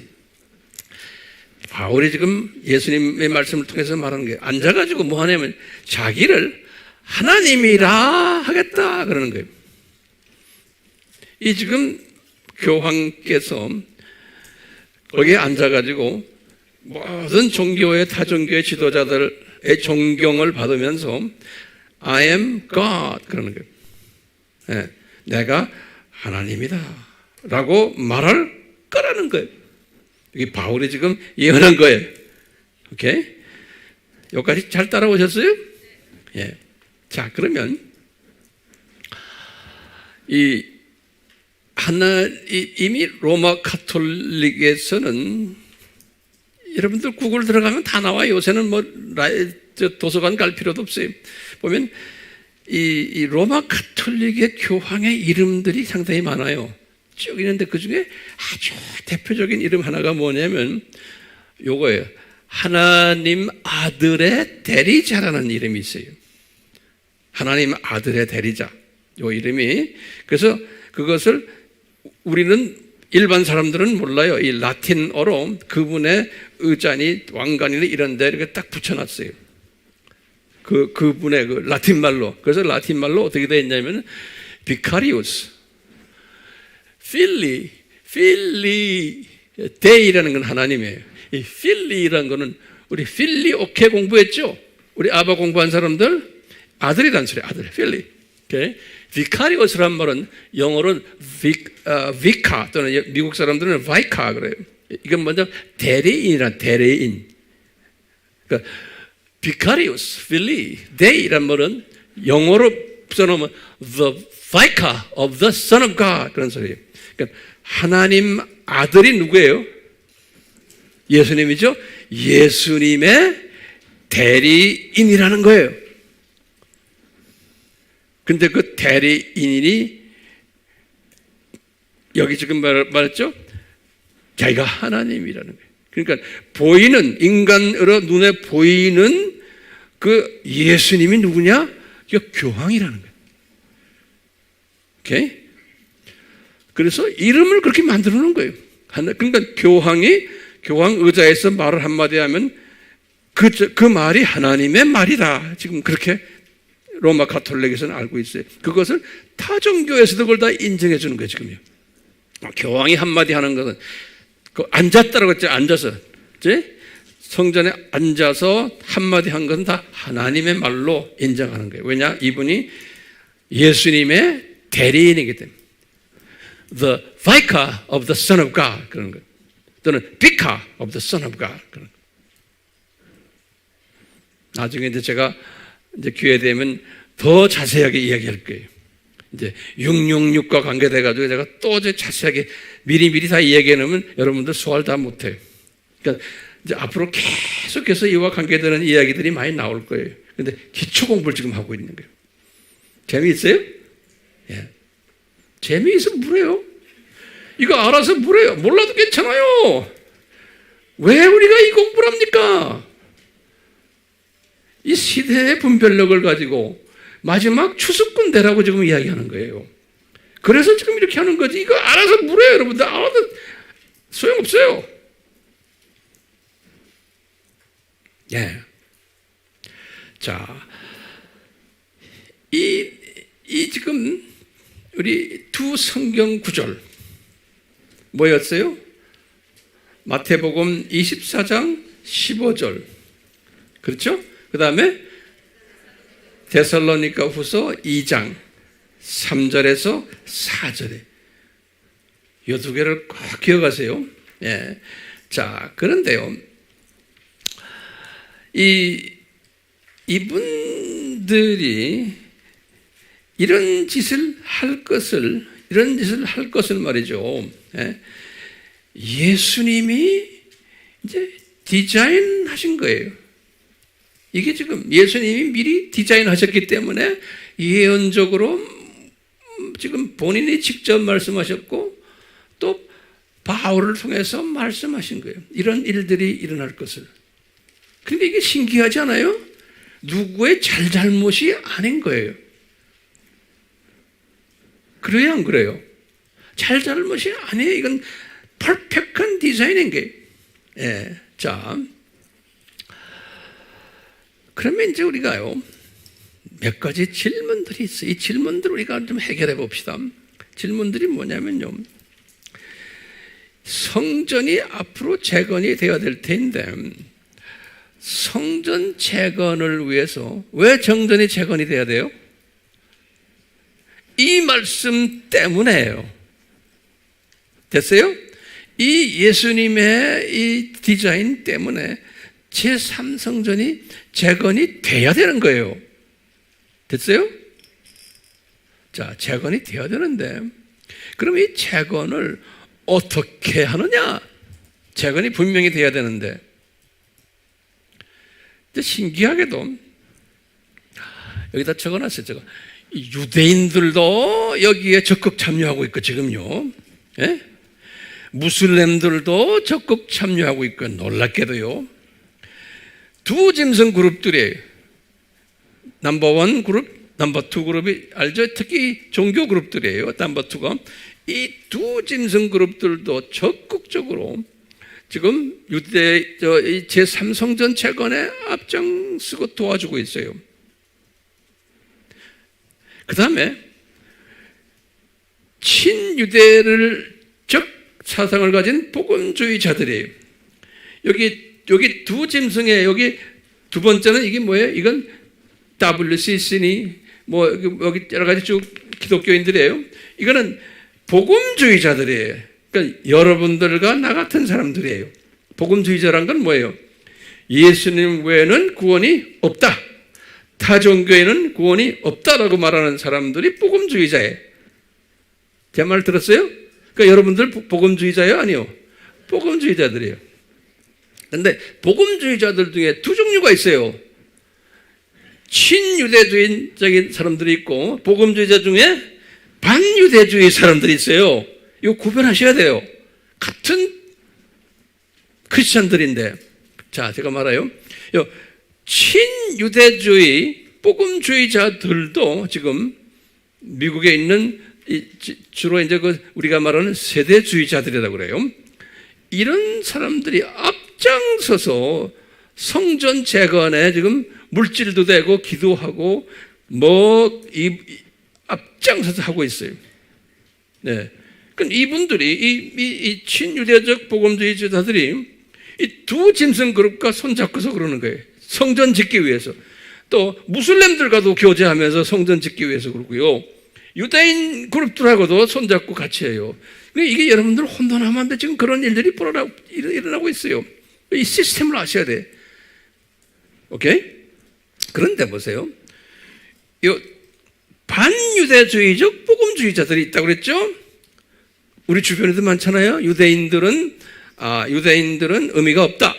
바울이 지금 예수님의 말씀을 통해서 말하는 게 앉아가지고 뭐 하냐면 자기를 하나님이라 하겠다 그러는 거예요. 이 지금 교황께서 거기에 앉아가지고 모든 종교의 타종교의 지도자들의 존경을 받으면서 I am God 그러는 거예요. 내가 하나님이다 라고 말할 거라는 거예요. 이게 바울이 지금 예언한 거예요. 오케이? 여기까지 잘 따라오셨어요? 예. 자, 그러면 이미 로마 가톨릭에서는 여러분들 구글 들어가면 다 나와요. 요새는 뭐 도서관 갈 필요도 없어요. 보면 이 로마 가톨릭의 교황의 이름들이 상당히 많아요. 쭉 있는데 그 중에 아주 대표적인 이름 하나가 뭐냐면 요거예요. 하나님 아들의 대리자라는 이름이 있어요. 하나님 아들의 대리자. 요 이름이. 그래서 그것을 우리는 일반 사람들은 몰라요. 이 라틴어로 그분의 의자니 왕관이니 이런 데 이렇게 딱 붙여놨어요. 그분의 그 라틴말로. 그래서 라틴말로 어떻게 되어 있냐면 비카리우스, 필리, 데이라는 건 하나님이에요. 이 필리라는 거는 우리 필리오케 공부했죠? 우리 아바 공부한 사람들 아들이란 소리, 아들, 필리. 오케이? 비카리오스란 말은 영어로는 비카 또는 미국 사람들은 바이카 그래요. 이건 먼저 대리인이란 대리인. 그러니까 비카리우스, 필리, 데이란 말은 영어로 써놓으면 the vicar of the Son of God 그런 소리예요. 그러니까 하나님 아들이 누구예요? 예수님이죠. 예수님의 대리인이라는 거예요. 근데 그 대리인이 여기 지금 말했죠? 자기가 하나님이라는 거예요. 그러니까 보이는, 인간으로 눈에 보이는 그 예수님이 누구냐? 이게 교황이라는 거예요. 오케이? 그래서 이름을 그렇게 만들어 놓은 거예요. 그러니까 교황 의자에서 말을 한마디 하면 그 말이 하나님의 말이다. 지금 그렇게 로마 가톨릭에서는 알고 있어요. 그것을 타 종교에서도 그걸 다 인정해 주는 거예요, 지금요. 교황이 한마디 하는 것은 앉았다라고 했죠. 앉아서. 성전에 앉아서 한마디 한 것은 다 하나님의 말로 인정하는 거예요. 왜냐? 이분이 예수님의 대리인이기 때문에. The vicar of the Son of God. 그런 거예요. 또는 vicar of the Son of God. 그런 거예요. 나중에 이제 제가 이제 기회 되면 더 자세하게 이야기할 거예요. 이제 666과 관계돼가지고 제가 또 이제 자세하게 미리미리 다 이야기해 놓으면 여러분들 소화를 다 못해요. 그러니까 이제 앞으로 계속해서 이와 관계되는 이야기들이 많이 나올 거예요. 근데 기초 공부를 지금 하고 있는 거예요. 재미있어요? 예. 재미있으면 뭐래요? 이거 알아서 뭐래요? 몰라도 괜찮아요. 왜 우리가 이 공부를 합니까? 이 시대의 분별력을 가지고 마지막 추수꾼 되라고 지금 이야기하는 거예요. 그래서 지금 이렇게 하는 거지. 이거 알아서 물어요, 여러분들. 알아도 소용없어요. 예. 자, 이 지금 우리 두 성경 구절 뭐였어요? 마태복음 24장 15절. 그렇죠? 그 다음에 데살로니가 후서 2장 3절에서 4절에 이 두 개를 꼭 기억하세요. 예. 자, 그런데요, 이분들이 이런 짓을 할 것을 말이죠. 예. 예수님이 이제 디자인하신 거예요. 이게 지금 예수님이 미리 디자인하셨기 때문에 예언적으로 지금 본인이 직접 말씀하셨고 또 바울을 통해서 말씀하신 거예요. 이런 일들이 일어날 것을. 그런데 이게 신기하지 않아요? 누구의 잘잘못이 아닌 거예요. 그래요, 안 그래요? 잘잘못이 아니에요. 이건 퍼펙트한 디자인인 거예요. 예. 자, 그러면 이제 우리가요, 몇 가지 질문들이 있어요. 이 질문들을 우리가 좀 해결해 봅시다. 질문들이 뭐냐면요, 성전이 앞으로 재건이 되어야 될 텐데 성전 재건을 위해서 왜 성전이 재건이 돼야 돼요? 이 말씀 때문에요. 됐어요? 이 예수님의 이 디자인 때문에 제3성전이 재건이 돼야 되는 거예요. 됐어요? 자, 재건이 돼야 되는데 그럼 이 재건을 어떻게 하느냐? 재건이 분명히 돼야 되는데 신기하게도 여기다 적어놨어요. 제가 유대인들도 여기에 적극 참여하고 있고 지금요, 예? 무슬림들도 적극 참여하고 있고 놀랍게도요, 두 짐승 그룹들이에요. 넘버 1 그룹, 넘버 2 그룹이 알죠? 특히 종교 그룹들이에요. 넘버 2가 이 두 짐승 그룹들도 적극적으로 지금 유대 제3성전 재건에 앞장서고 도와주고 있어요. 그 다음에 친유대를적 사상을 가진 복음주의자들이에요. 여기 두 짐승에 여기 두 번째는 이게 뭐예요? 이건 WCC니 뭐 여기 여러 가지 쭉 기독교인들이에요. 이거는 복음주의자들이에요. 그러니까 여러분들과 나 같은 사람들이에요. 복음주의자란 건 뭐예요? 예수님 외에는 구원이 없다. 타 종교에는 구원이 없다라고 말하는 사람들이 복음주의자예요. 제 말 들었어요? 그러니까 여러분들 복음주의자예요? 아니요. 복음주의자들이에요. 그런데 복음주의자들 중에 두 종류가 있어요. 친유대주의적인 사람들이 있고 복음주의자 중에 반유대주의 사람들이 있어요. 이거 구별하셔야 돼요. 같은 크리스찬들인데. 자, 제가 말해요. 친유대주의 복음주의자들도 지금 미국에 있는 주로 이제 우리가 말하는 세대주의자들이라고 그래요. 이런 사람들이 앞장서서 성전 재건에 지금 물질도 되고 기도하고 앞장서서 하고 있어요. 네. 그럼 이분들이 이 친유대적 복음주의자들이 이 두 짐승 그룹과 손잡고서 그러는 거예요. 성전 짓기 위해서. 또 무슬림들과도 교제하면서 성전 짓기 위해서 그러고요. 유대인 그룹들하고도 손잡고 같이 해요. 이게 여러분들 혼돈하면 안 돼. 지금 그런 일들이 일어나고 있어요. 이 시스템을 아셔야 돼. 오케이? 그런데 보세요. 반유대주의적 복음주의자들이 있다고 그랬죠? 우리 주변에도 많잖아요. 유대인들은 의미가 없다.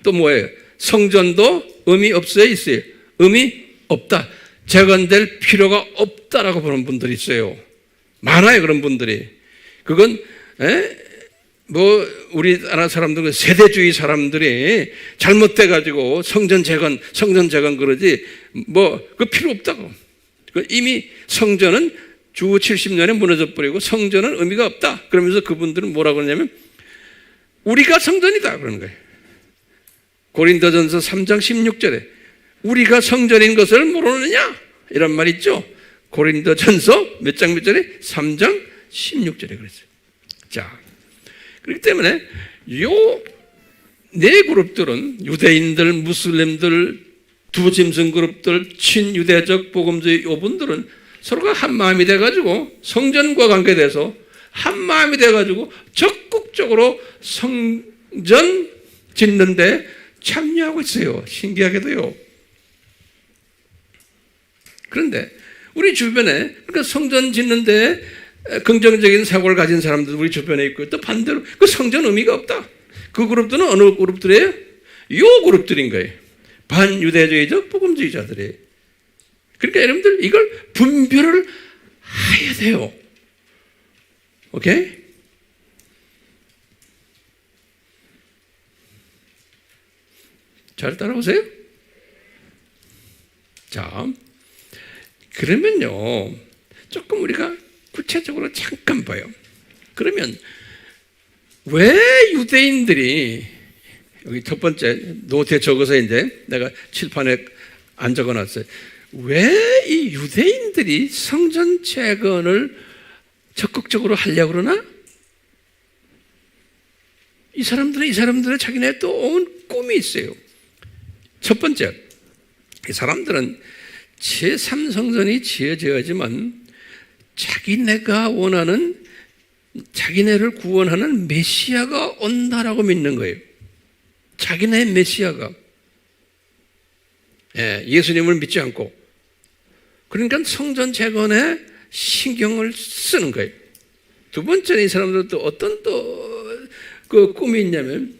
또 뭐예요? 성전도 의미 없어요? 있어요? 의미 없다. 재건될 필요가 없다라고 보는 분들이 있어요. 많아요, 그런 분들이. 그건, 우리나라 사람들은 세대주의 사람들이 잘못돼가지고 성전 재건 그러지, 그 필요 없다고. 이미 성전은 주 70년에 무너져 버리고 성전은 의미가 없다. 그러면서 그분들은 뭐라고 그러냐면, 우리가 성전이다. 그러는 거예요. 고린도전서 3장 16절에 우리가 성전인 것을 모르느냐? 이런 말 있죠. 고린도전서 몇 장 몇 절에? 3장 16절에 그랬어요. 자, 그렇기 때문에 요 네 그룹들은 유대인들, 무슬림들, 두 짐승 그룹들, 친유대적 복음주의 이분들은 서로가 한 마음이 돼가지고 성전과 관계돼서 한 마음이 돼가지고 적극적으로 성전 짓는데 참여하고 있어요. 신기하게도요. 그런데 우리 주변에 그러니까 성전 짓는데 긍정적인 사고를 가진 사람들 우리 주변에 있고 또 반대로 그 성전 의미가 없다. 그 그룹들은 어느 그룹들이에요? 요 그룹들인 거예요. 반유대주의적 복음주의자들이. 그러니까 여러분들 이걸 분별을 해야 돼요. 오케이? 잘 따라오세요? 자, 그러면요, 조금 우리가 구체적으로 잠깐 봐요. 그러면 왜 유대인들이 여기 첫 번째 노트에 적어서 이제 내가 칠판에 안 적어놨어요. 왜 이 유대인들이 성전 재건을 적극적으로 하려고 그러나? 이 사람들은 자기네 또 온 꿈이 있어요. 첫 번째, 이 사람들은 제3성전이 지어져야지만 자기네가 원하는 자기네를 구원하는 메시아가 온다라고 믿는 거예요. 자기네 메시아가. 예수님을 믿지 않고. 그러니까 성전 재건에 신경을 쓰는 거예요. 두 번째는 이 사람들은 또 어떤 그 꿈이 있냐면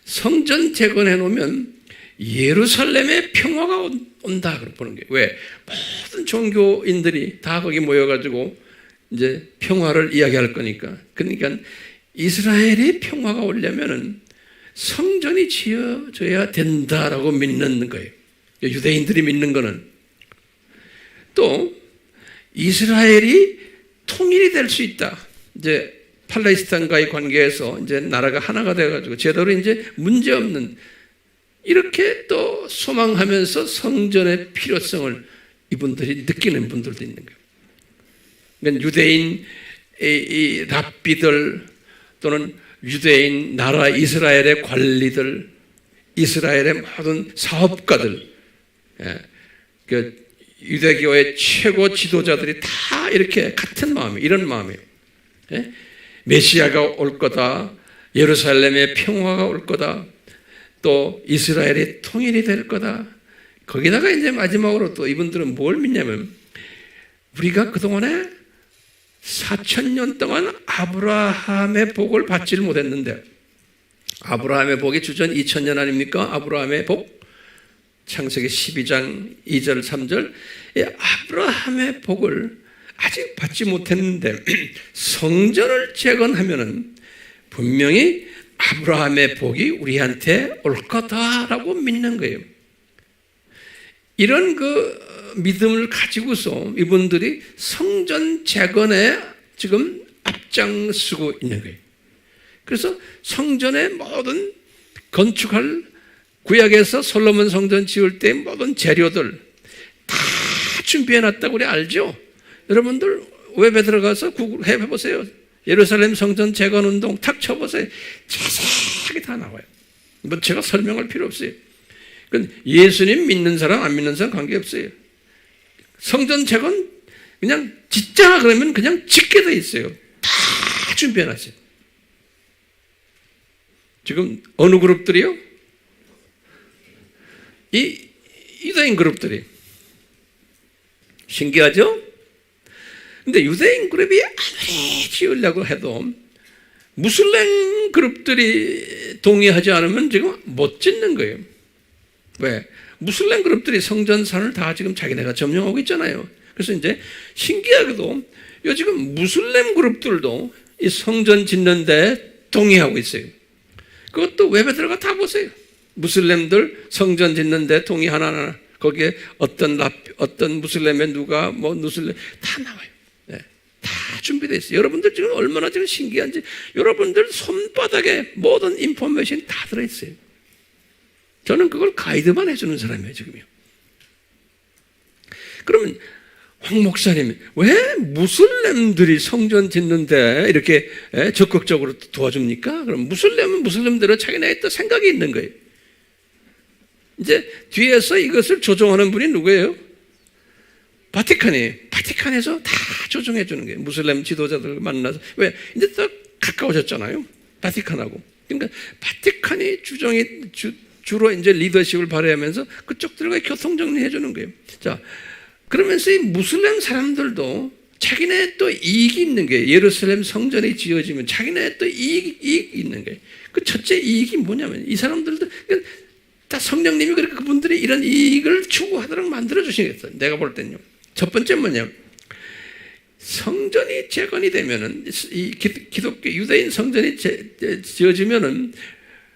성전 재건해 놓으면 예루살렘에 평화가 온다 그렇게 보는 거예요. 왜? 모든 종교인들이 다 거기 모여가지고 이제 평화를 이야기할 거니까. 그러니까 이스라엘이 평화가 오려면은 성전이 지어져야 된다라고 믿는 거예요. 유대인들이 믿는 거는. 또 이스라엘이 통일이 될 수 있다. 이제 팔레스타인과의 관계에서 이제 나라가 하나가 돼가지고 제대로 이제 문제 없는 이렇게 또 소망하면서 성전의 필요성을 이분들이 느끼는 분들도 있는 거예요. 그러니까 유대인 이 랍비들 또는 유대인 나라 이스라엘의 관리들, 이스라엘의 모든 사업가들, 그 유대교의 최고 지도자들이 다 이렇게 같은 마음이에요. 이런 마음이에요. 메시아가 올 거다. 예루살렘의 평화가 올 거다. 또 이스라엘이 통일이 될 거다. 거기다가 이제 마지막으로 또 이분들은 뭘 믿냐면 우리가 그동안에 4,000년 동안 아브라함의 복을 받지를 못했는데 아브라함의 복이 주전 2000년 아닙니까? 아브라함의 복. 창세기 12장 2절 3절. 아브라함의 복을 아직 받지 못했는데 성전을 재건하면은 분명히 아브라함의 복이 우리한테 올 거다라고 믿는 거예요. 이런 믿음을 가지고서 이분들이 성전 재건에 지금 앞장서고 있는 거예요. 그래서 성전의 모든 건축할 구약에서 솔로몬 성전 지을 때 모든 재료들 다 준비해놨다고 우리 알죠? 여러분들 웹에 들어가서 구글 해보세요. 예루살렘 성전 재건 운동 탁 쳐보세요. 자세하게 다 나와요. 뭐 제가 설명할 필요 없어요. 예수님 믿는 사람 안 믿는 사람 관계없어요. 성전 재건 그냥 짓자 그러면 그냥 짓게 돼 있어요. 다 준비해놨어요. 지금 어느 그룹들이요? 이 유대인 그룹들이. 신기하죠? 근데 유대인 그룹이 아무리 지으려고 해도 무슬림 그룹들이 동의하지 않으면 지금 못 짓는 거예요. 왜? 무슬림 그룹들이 성전산을 다 지금 자기네가 점령하고 있잖아요. 그래서 이제 신기하게도 지금 무슬림 그룹들도 이 성전 짓는데 동의하고 있어요. 그것도 웹에 들어가 다 보세요. 무슬림들 성전 짓는데 동의 하나하나 거기에 어떤 무슬림의 누가 무슬림 다 나와요. 네, 다 준비되어 있어요. 여러분들 지금 얼마나 지금 신기한지 여러분들 손바닥에 모든 인포메이션이 다 들어있어요. 저는 그걸 가이드만 해주는 사람이에요, 지금요. 그러면 황 목사님, 왜 무슬림들이 성전 짓는데 이렇게 적극적으로 도와줍니까? 그럼 무슬림은 무슬림대로 자기네 또 생각이 있는 거예요. 이제 뒤에서 이것을 조종하는 분이 누구예요? 바티칸에서 다 조종해 주는 거예요. 무슬림 지도자들 만나서. 왜? 이제 더 가까워졌잖아요. 바티칸하고. 그러니까 바티칸이 주로 이제 리더십을 발휘하면서 그쪽 들어가 교통 정리해 주는 거예요. 자, 그러면서 이 무슬림 사람들도 자기네 또 이익이 있는 거예요. 예루살렘 성전이 지어지면 자기네 또 이익이 있는 거예요. 그 첫째 이익이 뭐냐면 이 사람들도 다 성령님이 그렇게 그분들이 이런 이익을 추구하도록 만들어 주시겠어요. 내가 볼 때는요. 첫 번째 뭐냐면 성전이 재건이 되면은 이 기독교 유대인 성전이 지어지면은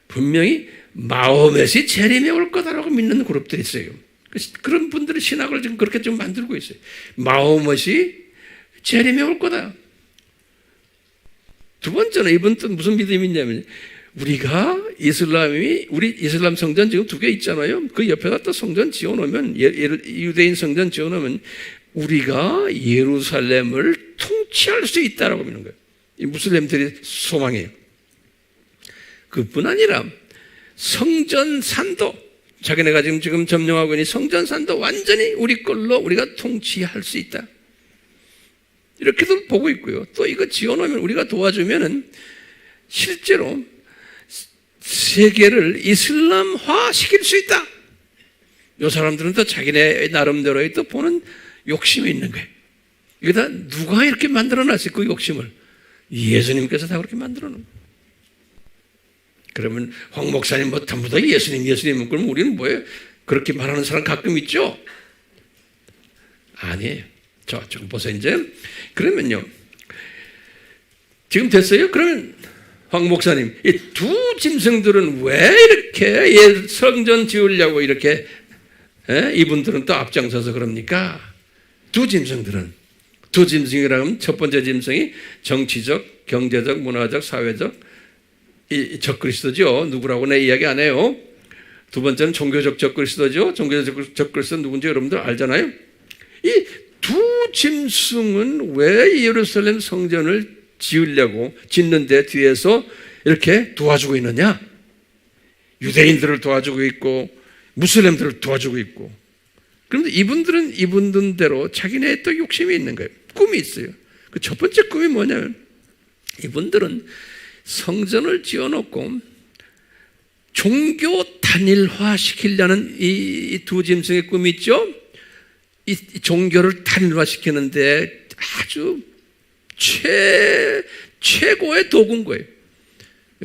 분명히 마호멧이 재림에 올 거다라고 믿는 그룹들이 있어요. 그런 분들의 신학을 지금 그렇게 좀 만들고 있어요. 마호멧이 재림에 올 거다. 두 번째는 이분 또 무슨 믿음이 있냐면 우리 이슬람 성전 지금 2개 있잖아요. 그 옆에다 또 성전 지어놓으면 유대인 성전 지어놓으면 우리가 예루살렘을 통치할 수 있다라고 믿는 거예요. 이 무슬림들이 소망이에요. 그뿐 아니라 성전산도 자기네가 지금 점령하고 있는 성전산도 완전히 우리 걸로 우리가 통치할 수 있다. 이렇게도 보고 있고요. 또 이거 지어놓으면 우리가 도와주면은 실제로 세계를 이슬람화 시킬 수 있다. 이 사람들은 또 자기네 나름대로의 또 보는 욕심이 있는 거예요. 이게 다 누가 이렇게 만들어놨어요? 그 욕심을. 예수님께서 다 그렇게 만들어놓은 거예요. 그러면 황 목사님 전부 다 예수님 그럼 우리는 뭐예요? 그렇게 말하는 사람 가끔 있죠? 아니에요. 좀 보세요 이제. 그러면요. 지금 됐어요? 그러면 황 목사님 이 두 짐승들은 왜 이렇게 성전 지으려고 이렇게 이분들은 또 앞장서서 그럽니까? 두 짐승이라고 하면 첫 번째 짐승이 정치적, 경제적, 문화적, 사회적 이 적그리스도죠. 누구라고 내 이야기 안 해요. 두 번째는 종교적 적그리스도죠. 종교적 적그리스도 누군지 여러분들 알잖아요. 이 두 짐승은 왜 예루살렘 성전을 짓는데 뒤에서 이렇게 도와주고 있느냐? 유대인들을 도와주고 있고 무슬림들을 도와주고 있고. 그런데 이분들은 이분들대로 자기네 또 욕심이 있는 거예요. 꿈이 있어요. 그 첫 번째 꿈이 뭐냐면 이분들은 성전을 지어놓고 종교 단일화 시키려는 이 두 짐승의 꿈이 있죠. 이 종교를 단일화 시키는데 아주 최고의 도구인 거예요.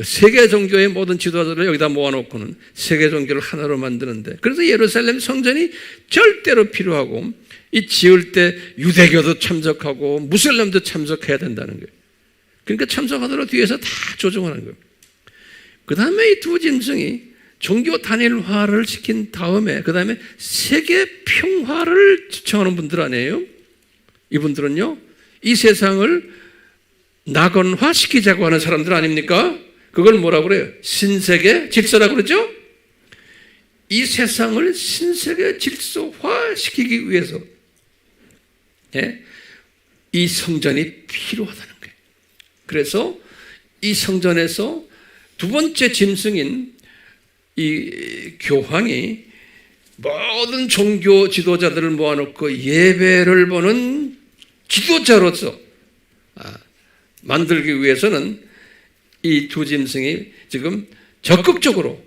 세계 종교의 모든 지도자들을 여기다 모아놓고는 세계 종교를 하나로 만드는데, 그래서 예루살렘 성전이 절대로 필요하고, 이 지을 때 유대교도 참석하고 무슬림도 참석해야 된다는 거예요. 그러니까 참석하도록 뒤에서 다 조정하는 거예요. 그 다음에 이 두 짐승이 종교 단일화를 시킨 다음에 그 다음에 세계 평화를 주창하는 분들 아니에요? 이분들은요, 이 세상을 낙원화시키자고 하는 사람들 아닙니까? 그걸 뭐라고 그래요? 신세계 질서라고 그러죠? 이 세상을 신세계 질서화시키기 위해서 이 성전이 필요하다는 거예요. 그래서 이 성전에서 두 번째 짐승인 이 교황이 모든 종교 지도자들을 모아놓고 예배를 보는 지도자로서 만들기 위해서는 이 두 짐승이 지금 적극적으로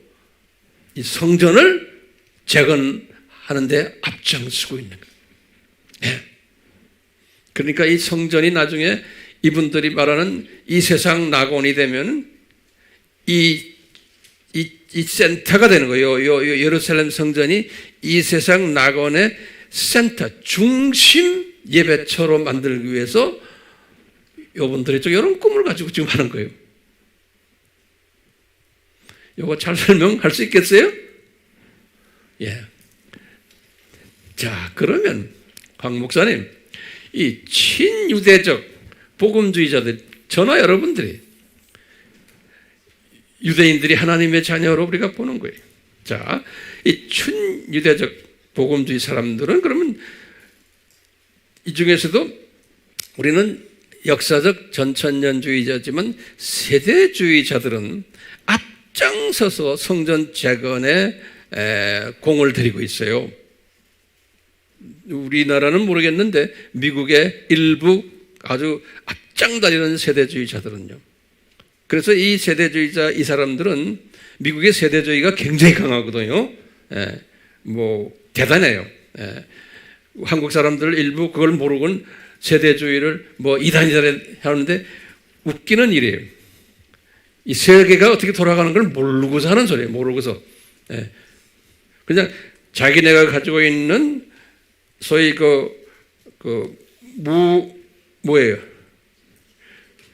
이 성전을 재건하는 데 앞장서고 있는 거예요. 그러니까 이 성전이 나중에 이분들이 말하는 이 세상 낙원이 되면 이 센터가 되는 거예요. 예루살렘 성전이 이 세상 낙원의 센터, 중심 예배처로 만들기 위해서 여러분들이 좀 이런 꿈을 가지고 지금 하는 거예요. 이거 잘 설명할 수 있겠어요? 자, 그러면 황 목사님, 이 친유대적 복음주의자들, 저나 여러분들이 유대인들이 하나님의 자녀로 우리가 보는 거예요. 자, 이 친유대적 복음주의 사람들은 그러면 이 중에서도 우리는 역사적 전천년주의자지만 세대주의자들은 앞장서서 성전 재건에 공을 들이고 있어요. 우리나라는 모르겠는데 미국의 일부 아주 앞장다니는 세대주의자들은요. 그래서 이 세대주의자, 이 사람들은 미국의 세대주의가 굉장히 강하거든요. 대단해요. 한국 사람들 일부 그걸 모르고는 세대주의를 이단이다 하는데 웃기는 일이에요. 이 세계가 어떻게 돌아가는 걸 모르고서 하는 소리예요. 모르고서. 그냥 자기네가 가지고 있는 소위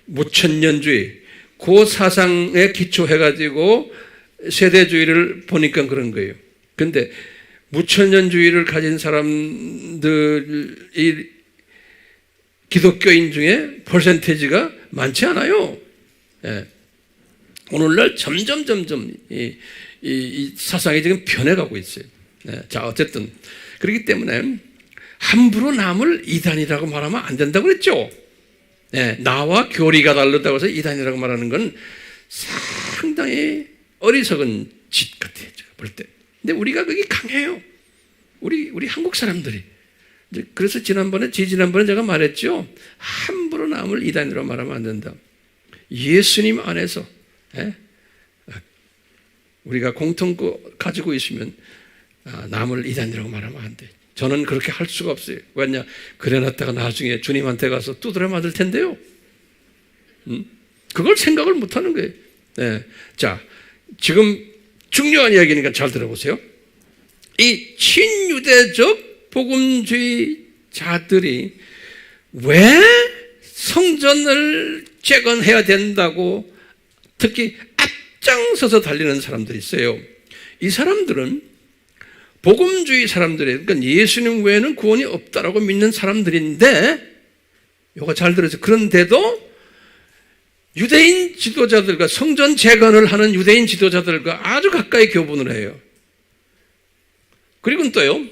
무천년주의, 그 사상에 기초해가지고 세대주의를 보니까 그런 거예요. 근데 무천년주의를 가진 사람들이 기독교인 중에 퍼센테이지가 많지 않아요. 오늘날 점점 이 사상이 지금 변해가고 있어요. 자, 어쨌든 그렇기 때문에 함부로 남을 이단이라고 말하면 안 된다고 그랬죠. 나와 교리가 다르다고 해서 이단이라고 말하는 건 상당히 어리석은 짓 같아요, 제가 볼 때. 근데 우리가 그게 강해요. 우리 한국 사람들이. 그래서 지난번에 제가 말했죠. 함부로 남을 이단이라고 말하면 안 된다. 예수님 안에서 우리가 공통 가지고 있으면 남을 이단이라고 말하면 안 돼. 저는 그렇게 할 수가 없어요. 왜냐? 그래놨다가 나중에 주님한테 가서 두드려 맞을 텐데요. 그걸 생각을 못 하는 거예요. 자, 지금 중요한 이야기니까 잘 들어보세요. 이 친유대적 복음주의자들이 왜 성전을 재건해야 된다고 특히 앞장서서 달리는 사람들이 있어요. 이 사람들은 복음주의 사람들이에요. 그러니까 예수님 외에는 구원이 없다라고 믿는 사람들인데, 이거 잘 들으세요. 그런데도 유대인 지도자들과 성전 재건을 하는 유대인 지도자들과 아주 가까이 교분을 해요. 그리고 또요,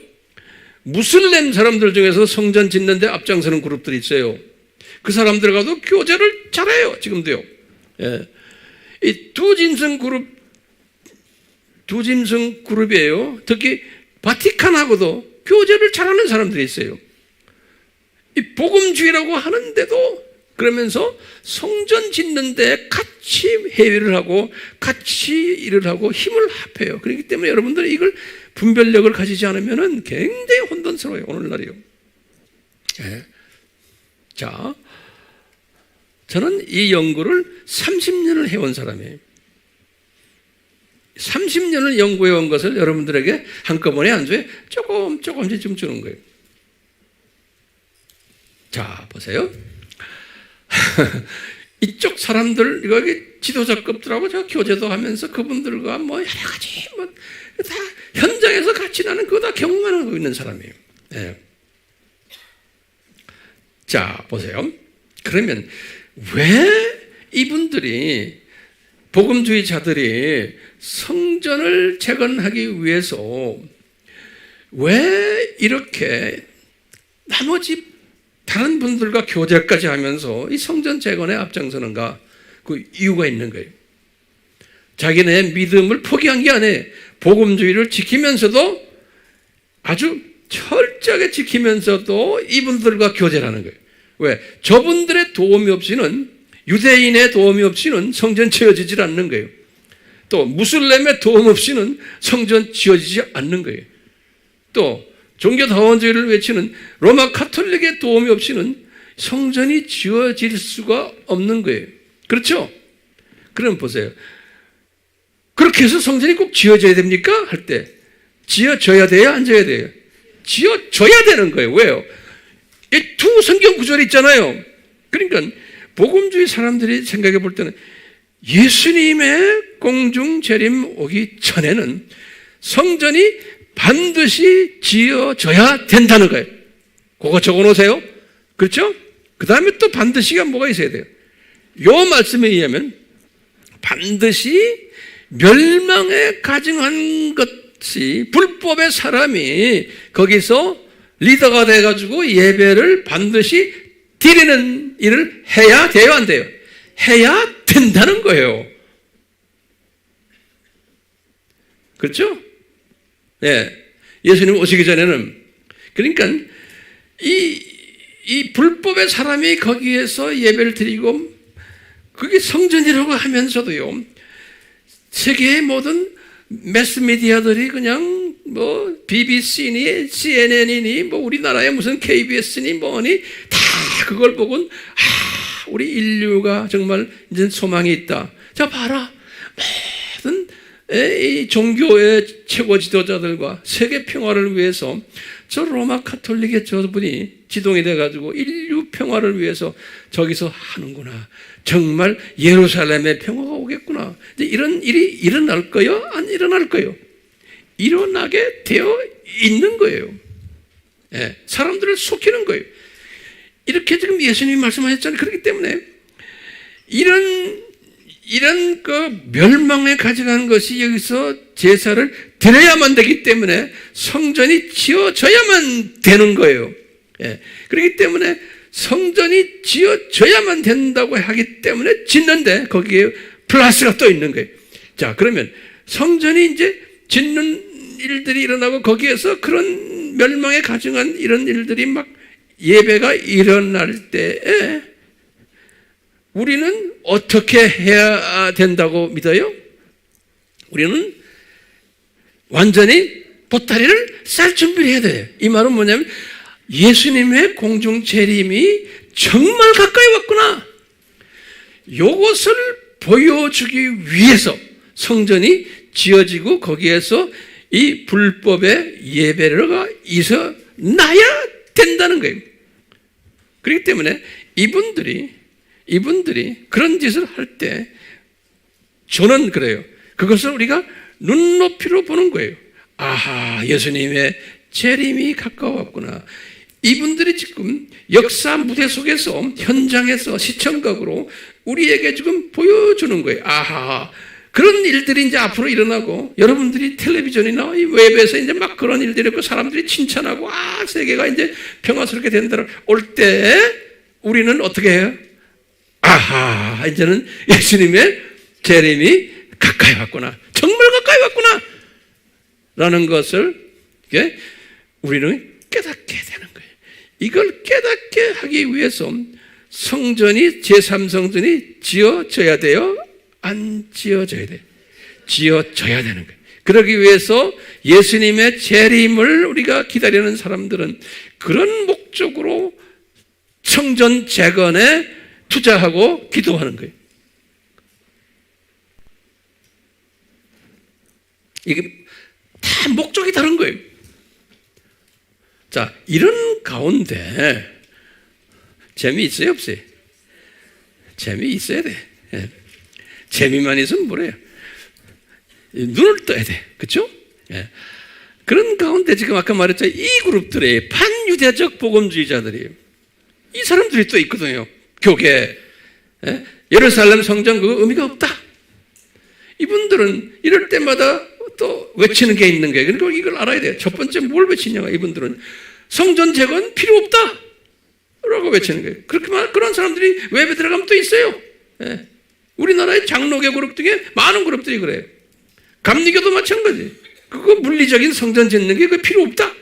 무슬림 사람들 중에서 성전 짓는 데 앞장서는 그룹들이 있어요. 그 사람들과도 교제를 잘해요. 지금도요. 이 두 짐승 그룹이에요. 특히 바티칸하고도 교제를 잘하는 사람들이 있어요. 이 복음주의라고 하는데도 그러면서 성전 짓는데 같이 회의를 하고 같이 일을 하고 힘을 합해요. 그렇기 때문에 여러분들이 이걸 분별력을 가지지 않으면 굉장히 혼돈스러워요. 오늘날이요. 자, 저는 이 연구를 30년을 해온 사람이에요. 30년을 연구해 온 것을 여러분들에게 한꺼번에 안 줘요. 조금씩 좀 주는 거예요. 자, 보세요. 이쪽 사람들, 여기 지도자급들하고 제가 교제도 하면서 그분들과 뭐 여러 가지, 다 현장에서 같이 나는 그거 다 경험하고 있는 사람이에요. 네. 자, 보세요. 그러면 왜 이분들이, 복음주의자들이 성전을 재건하기 위해서 왜 이렇게 나머지 다른 분들과 교제까지 하면서 이 성전 재건에 앞장서는가? 그 이유가 있는 거예요. 자기네 믿음을 포기한 게 아니에요. 복음주의를 지키면서도, 아주 철저하게 지키면서도 이분들과 교제를 하는 거예요. 왜? 저분들의 도움이 없이는, 유대인의 도움이 없이는 성전 지어지질 않는 거예요. 또 무슬림의 도움 없이는 성전 지어지지 않는 거예요. 또 종교다원주의를 외치는 로마 카톨릭의 도움이 없이는 성전이 지어질 수가 없는 거예요. 그렇죠? 그럼 보세요. 그렇게 해서 성전이 꼭 지어져야 됩니까? 할 때 지어져야 돼요? 안 지어야 돼요? 지어져야 되는 거예요. 왜요? 이 두 성경 구절이 있잖아요. 그러니까 복음주의 사람들이 생각해 볼 때는 예수님의 공중 재림 오기 전에는 성전이 반드시 지어져야 된다는 거예요. 그거 적어 놓으세요. 그렇죠? 그 다음에 또 반드시가 뭐가 있어야 돼요? 요 말씀에 의하면 반드시 멸망에 가증한 것이, 불법의 사람이 거기서 리더가 돼가지고 예배를 반드시 드리는 일을 해야 돼요, 안 돼요? 해야 된다는 거예요. 그렇죠? 예. 예수님 오시기 전에는, 그러니까 이 불법의 사람이 거기에서 예배를 드리고, 그게 성전이라고 하면서도요, 세계의 모든 매스미디어들이 그냥 뭐 BBC니 CNN이니 뭐 우리나라의 무슨 KBS니 뭐니 다 그걸 보곤, 우리 인류가 정말 이제 소망이 있다. 자, 봐라. 모든 이 종교의 최고 지도자들과 세계 평화를 위해서 저 로마 카톨릭의 저분이 지동이 돼가지고 인류 평화를 위해서 저기서 하는구나. 정말 예루살렘의 평화가 오겠구나. 이제 이런 일이 일어날 거요? 안 일어날 거요? 일어나게 되어 있는 거예요. 예, 사람들을 속이는 거예요. 이렇게 지금 예수님이 말씀하셨잖아요. 그렇기 때문에 이런 그 멸망에 가져간 것이 여기서 제사를 드려야만 되기 때문에 성전이 지어져야만 되는 거예요. 예, 그렇기 때문에 성전이 지어져야만 된다고 하기 때문에 짓는데 거기에 플러스가 또 있는 거예요. 자, 그러면 성전이 이제 짓는 일들이 일어나고 거기에서 그런 멸망에 가증한 이런 일들이 막 예배가 일어날 때에 우리는 어떻게 해야 된다고 믿어요? 우리는 완전히 보따리를 쌀 준비를 해야 돼요. 이 말은 뭐냐면 예수님의 공중 재림이 정말 가까이 왔구나. 이것을 보여주기 위해서 성전이 지어지고 거기에서 이 불법의 예배가 있어나야 된다는 거예요. 그렇기 때문에 이분들이 그런 짓을 할 때 저는 그래요. 그것을 우리가 눈높이로 보는 거예요. 아하, 예수님의 재림이 가까웠구나. 이분들이 지금 역사 무대 속에서, 현장에서 시청각으로 우리에게 지금 보여주는 거예요. 아하, 그런 일들이 이제 앞으로 일어나고, 여러분들이 텔레비전이나 이 웹에서 이제 막 그런 일들이 있고, 사람들이 칭찬하고, 세계가 이제 평화스럽게 된다 올 때, 우리는 어떻게 해요? 아하, 이제는 예수님의 재림이 가까이 왔구나. 정말 가까이 왔구나. 라는 것을 우리는 깨닫게 되는 거예요. 이걸 깨닫게 하기 위해서 성전이, 제3성전이 지어져야 돼요? 안 지어져야 돼요? 지어져야 되는 거예요. 그러기 위해서 예수님의 재림을 우리가 기다리는 사람들은 그런 목적으로 성전 재건에 투자하고 기도하는 거예요. 이게 다 목적이 다른 거예요. 자, 이런 가운데 재미있어요, 없어요? 재미있어야 돼. 예. 재미만 있으면 뭐래요? 눈을 떠야 돼. 그렇죠? 예. 그런 가운데 지금 아까 말했죠. 이 그룹들의 반유대적 복음주의자들이 이 사람들이 또 있거든요. 교계. 예? 예루살렘 성전 그거 의미가 없다. 이분들은 이럴 때마다 또 외치는 게 있는 거예요. 그러니까 이걸 알아야 돼요. 첫 번째 뭘 외치냐가 이분들은 성전 재건 필요 없다 라고 외치는 거예요. 그런 사람들이 웹에 들어가면 또 있어요. 예. 우리나라의 장로교 그룹 중에 많은 그룹들이 그래요. 감리교도 마찬가지. 그거 물리적인 성전 짓는 게 그 필요 없다.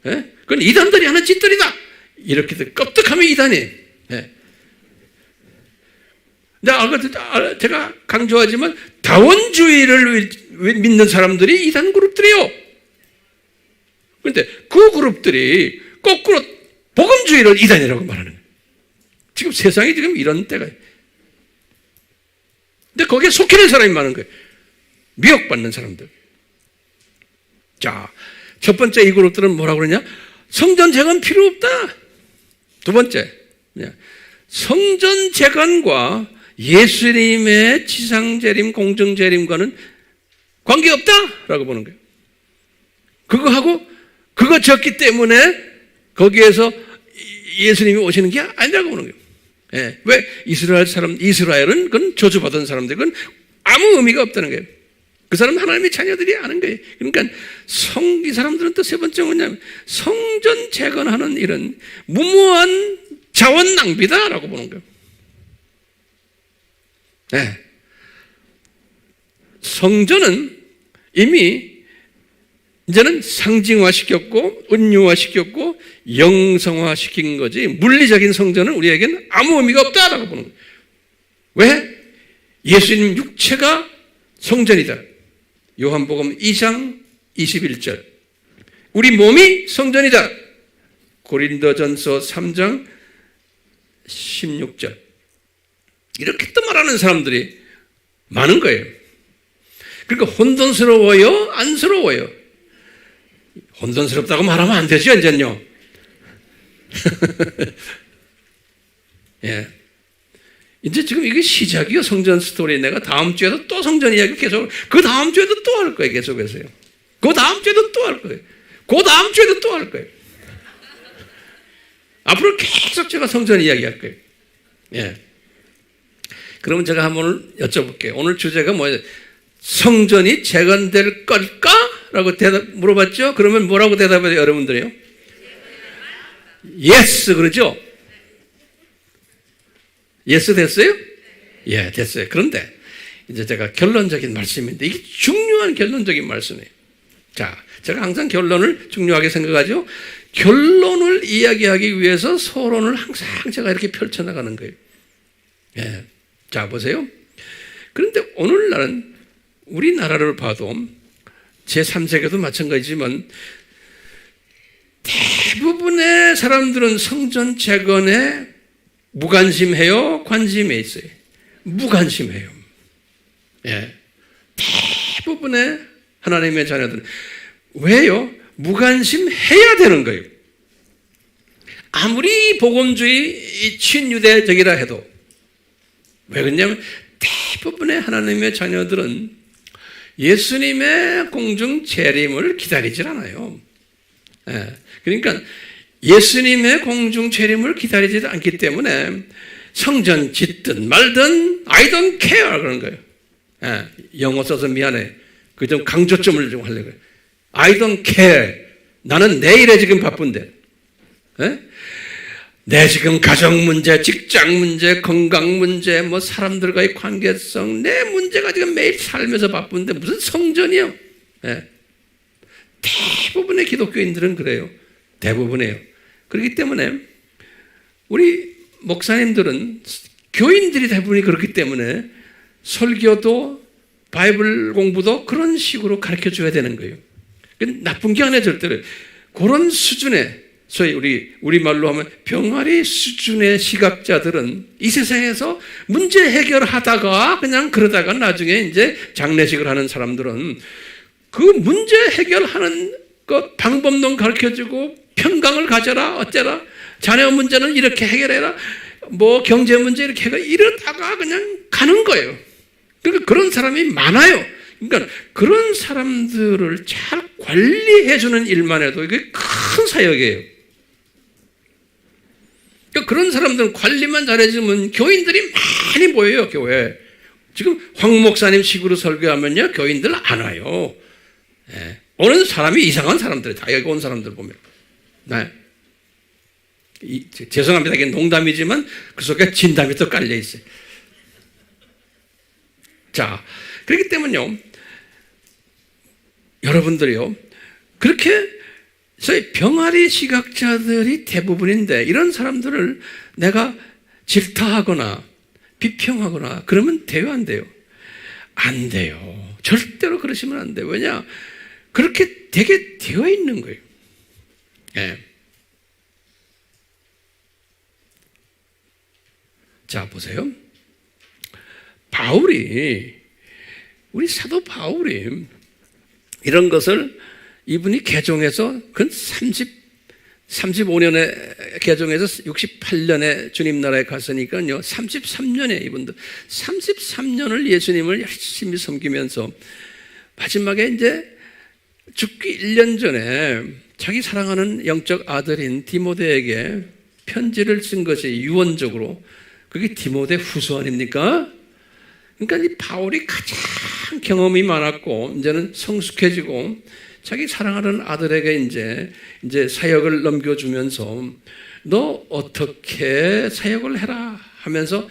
예? 그건 이단들이 하는 짓들이다. 이렇게 껍떡하면 이단이. 예. 제가 강조하지만 다원주의를 믿는 사람들이 이단 그룹들이에요. 그런데 그 그룹들이 거꾸로 복음주의를 이단이라고 말하는 거예요. 지금 세상이 지금 이런 때가. 근데 거기에 속히는 사람이 많은 거예요. 미혹받는 사람들. 자, 첫 번째 이 그룹들은 뭐라고 그러냐? 성전 재건 필요 없다. 두 번째, 성전 재건과 예수님의 지상재림, 공정재림과는 관계없다라고 보는 거예요. 그거 졌기 때문에 거기에서 예수님이 오시는 게 아니라고 보는 거예요. 예. 왜? 이스라엘은 그건 저주받은 사람들, 그건 아무 의미가 없다는 거예요. 그 사람은 하나님의 자녀들이 아는 거예요. 그러니까 이 사람들은 또 세 번째 뭐냐면 성전 재건하는 이런 무모한 자원 낭비다라고 보는 거예요. 네. 성전은 이미 이제는 상징화시켰고 은유화시켰고 영성화시킨 거지 물리적인 성전은 우리에게는 아무 의미가 없다라고 보는 거예요. 왜? 예수님 육체가 성전이다. 요한복음 2장 21절. 우리 몸이 성전이다. 고린도전서 3장 16절. 이렇게 또 말하는 사람들이 많은 거예요. 그러니까 혼돈스러워요? 안쓰러워요? 혼돈스럽다고 말하면 안 되죠, 이제는요. 예. 이제 지금 이게 시작이요, 성전 스토리. 내가 다음 주에도 또 성전 이야기 계속, 그 다음 주에도 또 할 거예요, 계속해서요. 그 다음 주에도 또 할 거예요. 그 다음 주에도 또 할 거예요. 앞으로 계속 제가 성전 이야기 할 거예요. 예. 그러면 제가 한번 여쭤볼게요. 오늘 주제가 뭐예요? 성전이 재건될 걸까? 라고 물어봤죠? 그러면 뭐라고 대답해요, 여러분들이요? Yes, 그러죠? Yes 됐어요? 예, 됐어요. 그런데 이제 제가 결론적인 말씀인데 이게 중요한 결론적인 말씀이에요. 자, 제가 항상 결론을 중요하게 생각하죠. 결론을 이야기하기 위해서 서론을 항상 제가 이렇게 펼쳐나가는 거예요. 예. 자, 보세요. 그런데 오늘날은 우리나라를 봐도 제3세계도 마찬가지지만 대부분의 사람들은 성전 재건에 무관심해요? 관심에 있어요? 무관심해요. 예. 대부분의 하나님의 자녀들은. 왜요? 무관심해야 되는 거예요. 아무리 복음주의 친유대적이라 해도. 왜 그러냐면 대부분의 하나님의 자녀들은 예수님의 공중 재림을 기다리질 않아요. 예. 그러니까 예수님의 공중 재림을 기다리지 않기 때문에 성전 짓든 말든 I don't care 그런 거예요. 예. 영어 써서 미안해. 그 좀 강조점을 좀 하려고요. I don't care. 나는 내일에 지금 바쁜데. 예? 내 지금 가정 문제, 직장 문제, 건강 문제, 뭐 사람들과의 관계성, 내 문제가 지금 매일 살면서 바쁜데 무슨 성전이요? 예. 대부분의 기독교인들은 그래요. 대부분이에요. 그렇기 때문에 우리 목사님들은 교인들이 대부분이 그렇기 때문에 설교도 바이블 공부도 그런 식으로 가르쳐 줘야 되는 거예요. 나쁜 게 아니에요, 절대로. 그런 수준의 소위 우리 말로 하면 병아리 수준의 시각자들은 이 세상에서 문제 해결하다가 그냥 그러다가 나중에 이제 장례식을 하는 사람들은 그 문제 해결하는 것 방법론 가르쳐주고 평강을 가져라 어쩌라 자녀 문제는 이렇게 해결해라 뭐 경제 문제 이렇게 해가 이러다가 그냥 가는 거예요. 그러니까 그런 사람이 많아요. 그러니까 그런 사람들을 잘 관리해주는 일만 해도 이게 큰 사역이에요. 그러니까 그런 사람들은 관리만 잘해주면 교인들이 많이 모여요. 교회에. 지금 황 목사님 식으로 설교하면요 교인들 안 와요. 네. 오는 사람이 이상한 사람들, 다 여기 온 사람들 보면. 네. 죄송합니다. 이게 농담이지만 그 속에 진담이 또 깔려 있어요. 자, 그렇기 때문에요, 여러분들이요, 그렇게 소위 병아리 시각자들이 대부분인데 이런 사람들을 내가 질타하거나 비평하거나 그러면 돼요, 안 돼요? 안 돼요. 절대로 그러시면 안 돼요. 왜냐? 그렇게 되게 되어 있는 거예요. 네. 자, 보세요. 우리 사도 바울이 이런 것을 이분이 개종해서 그 35년에 개종해서 68년에 주님 나라에 갔으니까요. 33년에 이분들 33년을 예수님을 열심히 섬기면서 마지막에 이제 죽기 1년 전에 자기 사랑하는 영적 아들인 디모데에게 편지를 쓴 것이 유언적으로 그게 디모데 후서 아닙니까? 그러니까 이 바울이 가장 경험이 많았고 이제는 성숙해지고 자기 사랑하는 아들에게 이제 사역을 넘겨주면서 너 어떻게 사역을 해라 하면서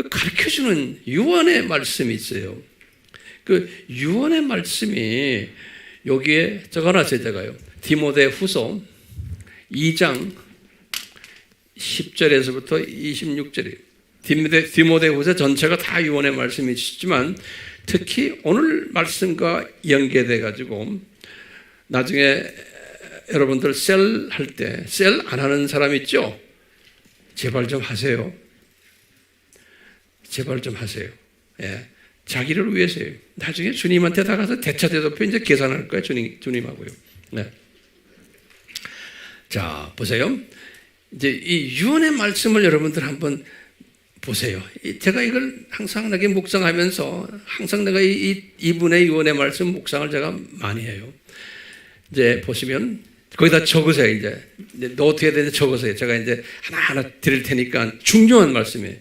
가르쳐주는 유언의 말씀이 있어요. 그 유언의 말씀이 여기에 적어놨어요. 제가요. 디모데 후서 2장 10절에서부터 26절이에요. 디모데 후서 전체가 다 유언의 말씀이시지만 특히 오늘 말씀과 연계돼 가지고 나중에 여러분들 셀 할 때 셀 안 하는 사람 있죠? 제발 좀 하세요. 제발 좀 하세요. 예. 자기를 위해서요. 나중에 주님한테 다가서 대차대조표 이제 계산할 거예요. 주님하고요. 네. 자, 보세요. 이제 이 유언의 말씀을 여러분들 한번 보세요. 제가 이걸 항상 내게 묵상하면서 항상 내가 이분의 유언의 말씀 묵상을 제가 많이 해요. 이제 보시면 거기다 적으세요. 이제 노트에 대해서 적으세요. 제가 이제 하나하나 드릴 테니까 중요한 말씀이에요.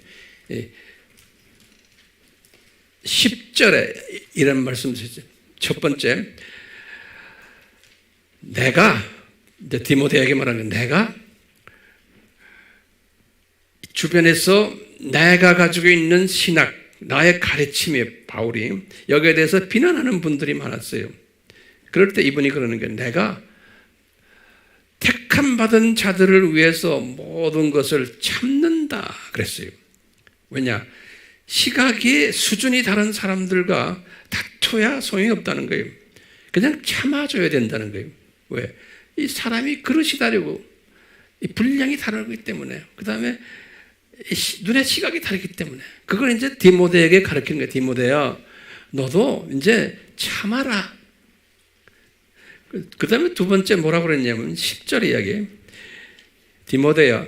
10절에 이런 말씀 쓰죠. 첫 번째, 내가 이제 디모데에게 말하는 건 내가 주변에서 내가 가지고 있는 신학, 나의 가르침에 바울이 여기에 대해서 비난하는 분들이 많았어요. 그럴 때 이분이 그러는 게 내가 택함 받은 자들을 위해서 모든 것을 참는다 그랬어요. 왜냐? 시각이 수준이 다른 사람들과 다투야 소용이 없다는 거예요. 그냥 참아줘야 된다는 거예요. 왜? 이 사람이 그릇이 다르고 이 분량이 다르기 때문에 그 다음에 눈의 시각이 다르기 때문에 그걸 이제 디모데에게 가르치는 거예요. 디모데야, 너도 이제 참아라. 그 다음에 두 번째 뭐라고 그랬냐면 10절 이야기. 디모데야,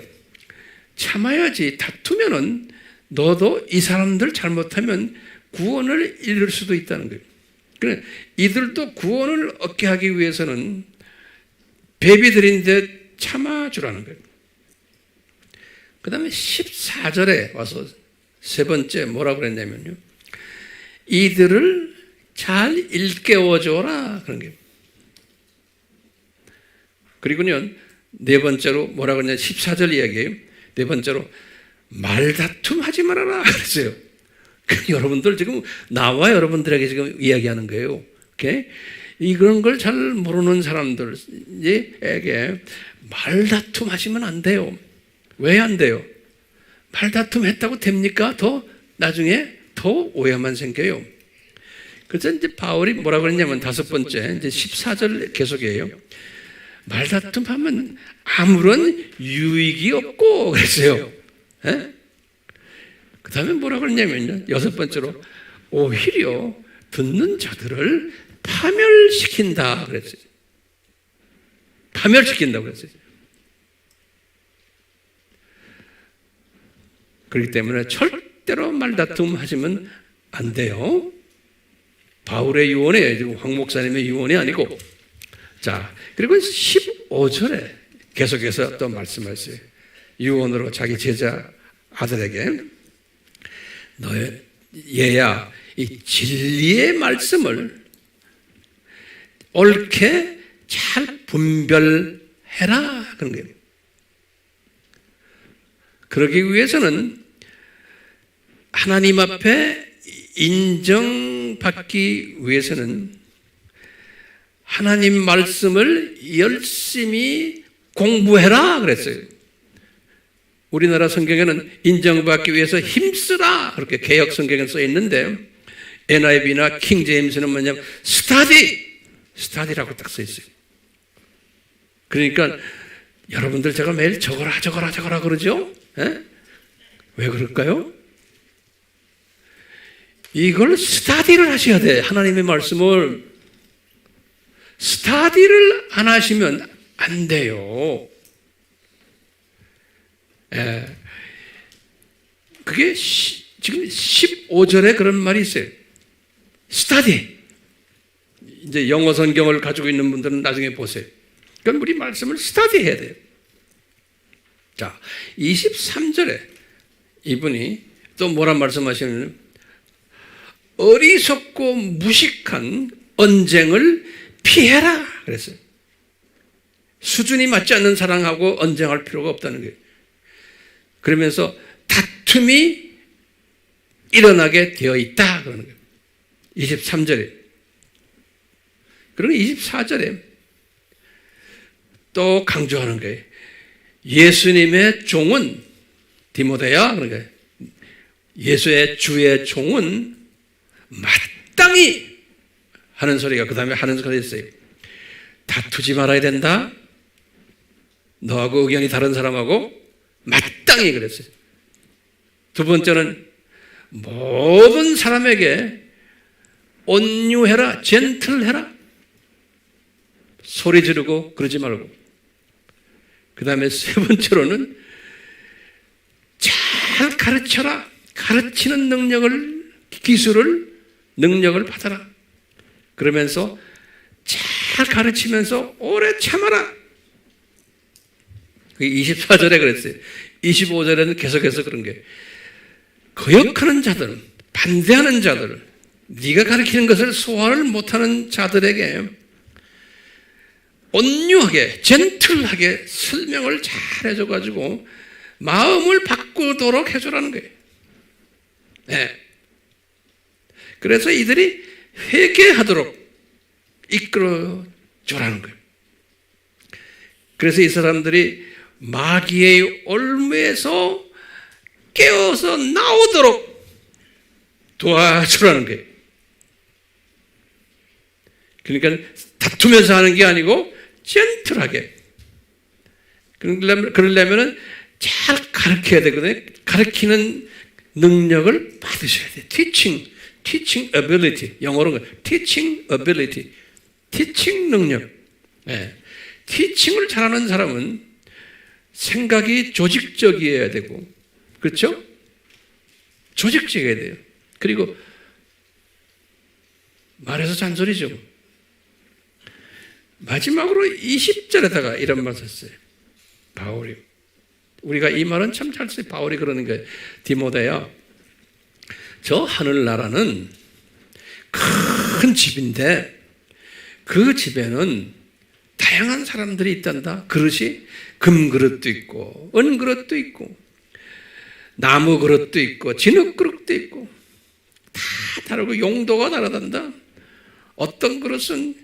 참아야지. 다투면은 너도 이 사람들 잘못하면 구원을 잃을 수도 있다는 거예요. 그래, 이들도 구원을 얻게 하기 위해서는 베비들인데 참아주라는 거예요. 그 다음에 14절에 와서 세 번째 뭐라고 그랬냐면요. 이들을 잘 일깨워줘라. 그런 거예요. 그리고요, 네 번째로 뭐라고 그랬냐. 14절 이야기예요. 네 번째로 말다툼 하지 말아라. 그랬어요. 여러분들 지금 나와 여러분들에게 지금 이야기하는 거예요. 오케이? 이런 걸 잘 모르는 사람들에게 말다툼 하시면 안 돼요. 왜 안 돼요? 말다툼 했다고 됩니까? 더 나중에 더 오해만 생겨요. 그래서 이제 바울이 뭐라고 그랬냐면 다섯 번째 이제 14절 계속이에요. 말다툼 하면 아무런 유익이 없고 그랬어요. 그 다음에 뭐라고 그랬냐면요. 여섯 번째로 오히려 듣는 자들을 파멸시킨다 그랬어요. 파멸시킨다고 그랬어요. 그렇기 때문에 절대로 말다툼 하시면 안 돼요. 바울의 유언이에요. 지금 황 목사님의 유언이 아니고. 자, 그리고 15절에 계속해서 또 말씀하세요. 유언으로 자기 제자 아들에게 너의 얘야 이 진리의 말씀을 옳게 잘 분별해라 그런 거예요. 그러기 위해서는 하나님 앞에 인정받기 위해서는 하나님 말씀을 열심히 공부해라 그랬어요. 우리나라 성경에는 인정받기 위해서 힘쓰라 그렇게 개역 성경에 써 있는데 NIV나 킹 제임스는 뭐냐면 스타디라고 딱 써 있어요. 그러니까 여러분들 제가 매일 적어라 그러죠? 에? 왜 그럴까요? 이걸 스타디를 하셔야 돼. 하나님의 말씀을 스타디를 안 하시면 안 돼요. 그게 지금 15절에 그런 말이 있어요. 스타디. 이제 영어 성경을 가지고 있는 분들은 나중에 보세요. 그러니까 우리 말씀을 스타디 해야 돼요. 자, 23절에 이분이 또 뭐란 말씀하시냐면 어리석고 무식한 언쟁을 피해라 그랬어요. 수준이 맞지 않는 사랑하고 언쟁할 필요가 없다는 거예요. 그러면서 다툼이 일어나게 되어 있다 그러는 거예요. 23절에. 그리고 24절에 또 강조하는 거예요. 예수님의 종은 디모데야 그런 거예요. 예수의 주의 종은 마땅히 하는 소리가 그 다음에 하는 소리가 있어요. 다투지 말아야 된다. 너하고 의견이 다른 사람하고 마땅히 그랬어요. 두 번째는 모든 사람에게 온유해라, 젠틀해라. 소리 지르고 그러지 말고. 그 다음에 세 번째로는 잘 가르쳐라. 가르치는 능력을 받아라. 그러면서 잘 가르치면서 오래 참아라. 24절에 그랬어요. 25절에는 계속해서 그런 게 거역하는 자들, 반대하는 자들, 네가 가르치는 것을 소화를 못하는 자들에게 온유하게, 젠틀하게 설명을 잘 해줘가지고 마음을 바꾸도록 해주라는 거예요. 네. 그래서 이들이 회개하도록 이끌어주라는 거예요. 그래서 이 사람들이 마귀의 올무에서 깨어서 나오도록 도와주라는 거예요. 그러니까 다투면서 하는 게 아니고 젠틀하게. 그러려면 잘 가르쳐야 되거든요. 가르치는 능력을 받으셔야 돼요. teaching ability. 영어로는 teaching ability. teaching 능력. 네. teaching을 잘하는 사람은 생각이 조직적이어야 되고, 그렇죠? 조직적이어야 돼요. 그리고 말해서 잔소리죠. 마지막으로 20절에다가 이런 말 썼어요. 바울이. 우리가 이 말은 참 잘 써요. 바울이 그러는 거예요. 디모데야, 저 하늘나라는 큰 집인데 그 집에는 다양한 사람들이 있단다. 그릇이 금그릇도 있고 은그릇도 있고 나무 그릇도 있고 진흙 그릇도 있고 다 다르고 용도가 다르단다. 어떤 그릇은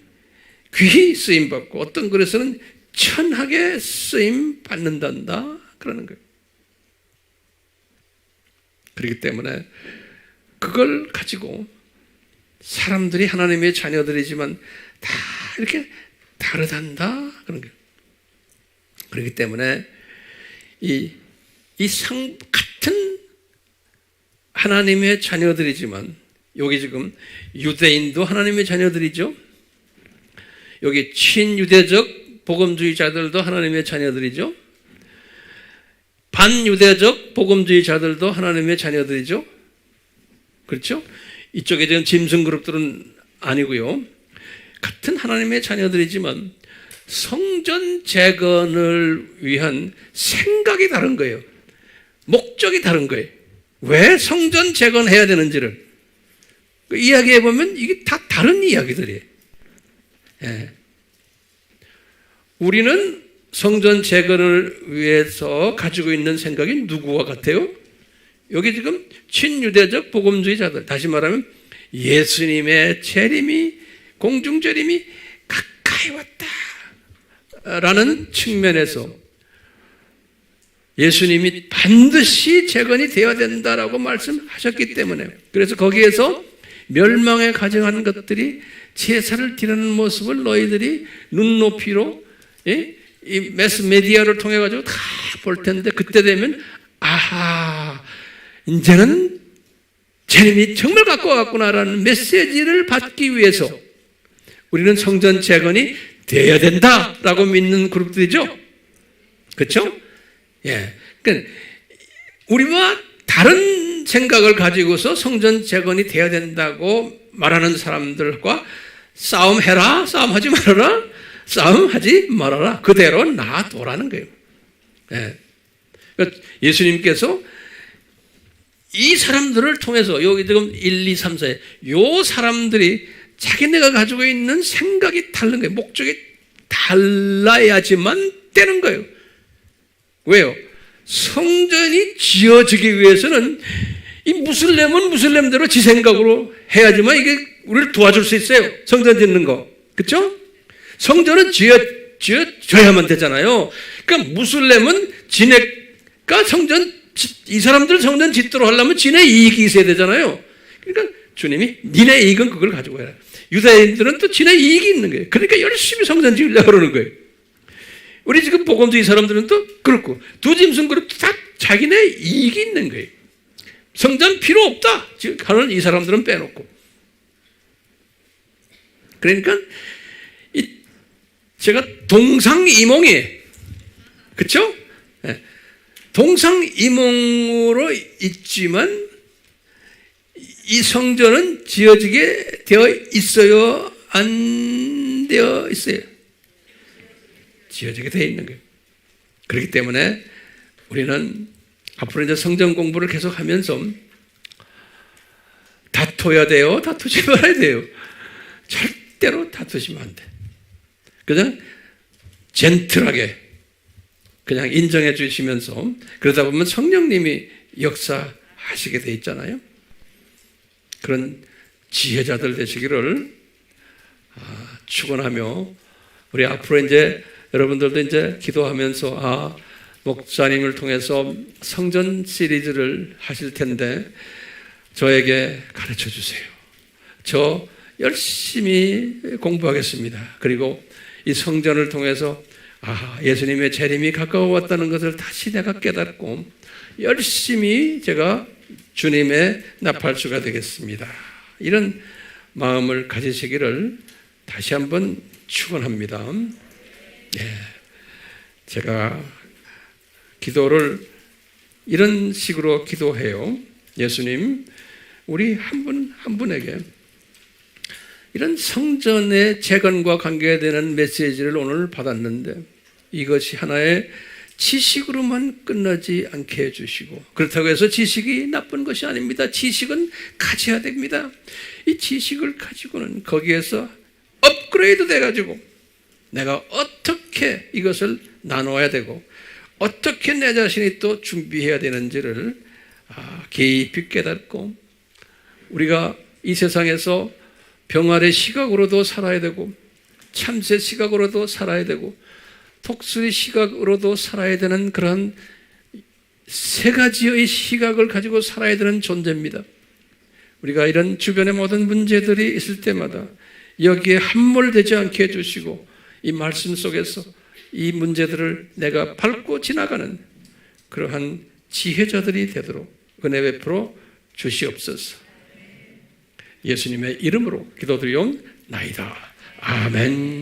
귀히 쓰임받고 어떤 그릇은 천하게 쓰임받는단다. 그러는 거예요. 그렇기 때문에 그걸 가지고 사람들이 하나님의 자녀들이지만 다 이렇게 다르단다. 그런 거예요. 그렇기 때문에 같은 하나님의 자녀들이지만 여기 지금 유대인도 하나님의 자녀들이죠. 여기 친유대적 복음주의자들도 하나님의 자녀들이죠. 반유대적 복음주의자들도 하나님의 자녀들이죠. 그렇죠? 이쪽에 대한 짐승 그룹들은 아니고요. 같은 하나님의 자녀들이지만 성전 재건을 위한 생각이 다른 거예요. 목적이 다른 거예요. 왜 성전 재건해야 되는지를 이야기해 보면 이게 다 다른 이야기들이에요. 예. 우리는 성전 재건을 위해서 가지고 있는 생각이 누구와 같아요? 여기 지금 친유대적 복음주의자들, 다시 말하면 예수님의 재림이, 공중재림이 가까이 왔다라는 측면에서 예수님이 반드시 재건이 되어야 된다라고 말씀하셨기 때문에, 그래서 거기에서 멸망에 가정하는 것들이 제사를 드리는 모습을 너희들이 눈높이로 이 매스메디아를 통해 가지고 다 볼 텐데, 그때 되면 아하, 이제는 재림이 정말 갖고 왔구나라는 메시지를 받기 위해서 우리는 성전 재건이 되어야 된다라고 믿는 그룹들이죠. 그렇죠? 예. 그러니까 우리와 다른 생각을 가지고서 성전 재건이 되어야 된다고 말하는 사람들과 싸움해라, 싸움하지 말아라, 싸움하지 말아라, 그대로 놔둬라는 거예요. 예. 그러니까 예수님께서 이 사람들을 통해서 여기 지금 1, 2, 3, 4에 요 사람들이 자기네가 가지고 있는 생각이 다른 거예요. 목적이 달라야지만 되는 거예요. 왜요? 성전이 지어지기 위해서는 이 무슬림은 무슬림대로 지 생각으로 해야지만 이게 우리를 도와줄 수 있어요. 성전 짓는 거. 그렇죠? 성전은 지어져야만 되잖아요. 그러니까 무슬림은 지네가 이 사람들 성전 짓도록 하려면 지네 이익이 있어야 되잖아요. 그러니까 주님이 니네 이익은 그걸 가지고 해라. 유다인들은 또 지네 이익이 있는 거예요. 그러니까 열심히 성전 지으려고 그러는 거예요. 우리 지금 복음주의 사람들은 또 그렇고, 두 짐승 그룹도 다 자기네 이익이 있는 거예요. 성전 필요 없다 하는 이 사람들은 빼놓고. 그러니까 제가 동상이몽이에요. 그렇죠? 네. 동상이몽으로 있지만 이 성전은 지어지게 되어 있어요? 안 되어 있어요? 지어지게 되어 있는 거예요. 그렇기 때문에 우리는 앞으로 이제 성전 공부를 계속 하면서 다퉈야 돼요? 다투지 말아야 돼요? 절대로 다투시면 안 돼. 그냥 젠틀하게 그냥 인정해 주시면서, 그러다 보면 성령님이 역사하시게 돼 있잖아요. 그런 지혜자들 되시기를 축원하며, 우리 앞으로 이제 여러분들도 이제 기도하면서 목사님을 통해서 성전 시리즈를 하실 텐데 저에게 가르쳐 주세요. 저 열심히 공부하겠습니다. 그리고 이 성전을 통해서 예수님의 재림이 가까워왔다는 것을 다시 내가 깨닫고 열심히 제가 주님의 나팔수가 되겠습니다. 이런 마음을 가지시기를 다시 한번 축원합니다. 제가 기도를 이런 식으로 기도해요. 예수님, 우리 한 분 한 분에게 이런 성전의 재건과 관계되는 메시지를 오늘 받았는데 이것이 하나의 지식으로만 끝나지 않게 해주시고, 그렇다고 해서 지식이 나쁜 것이 아닙니다. 지식은 가져야 됩니다. 이 지식을 가지고는 거기에서 업그레이드 돼가지고 내가 어떻게 이것을 나눠야 되고 어떻게 내 자신이 또 준비해야 되는지를 깊이 깨닫고, 우리가 이 세상에서 병아리 시각으로도 살아야 되고 참새 시각으로도 살아야 되고 독수리 시각으로도 살아야 되는 그런 세 가지의 시각을 가지고 살아야 되는 존재입니다. 우리가 이런 주변의 모든 문제들이 있을 때마다 여기에 함몰되지 않게 해주시고 이 말씀 속에서 이 문제들을 내가 밟고 지나가는 그러한 지혜자들이 되도록 은혜 베풀어 주시옵소서. 예수님의 이름으로 기도드리옵나이다. 아멘.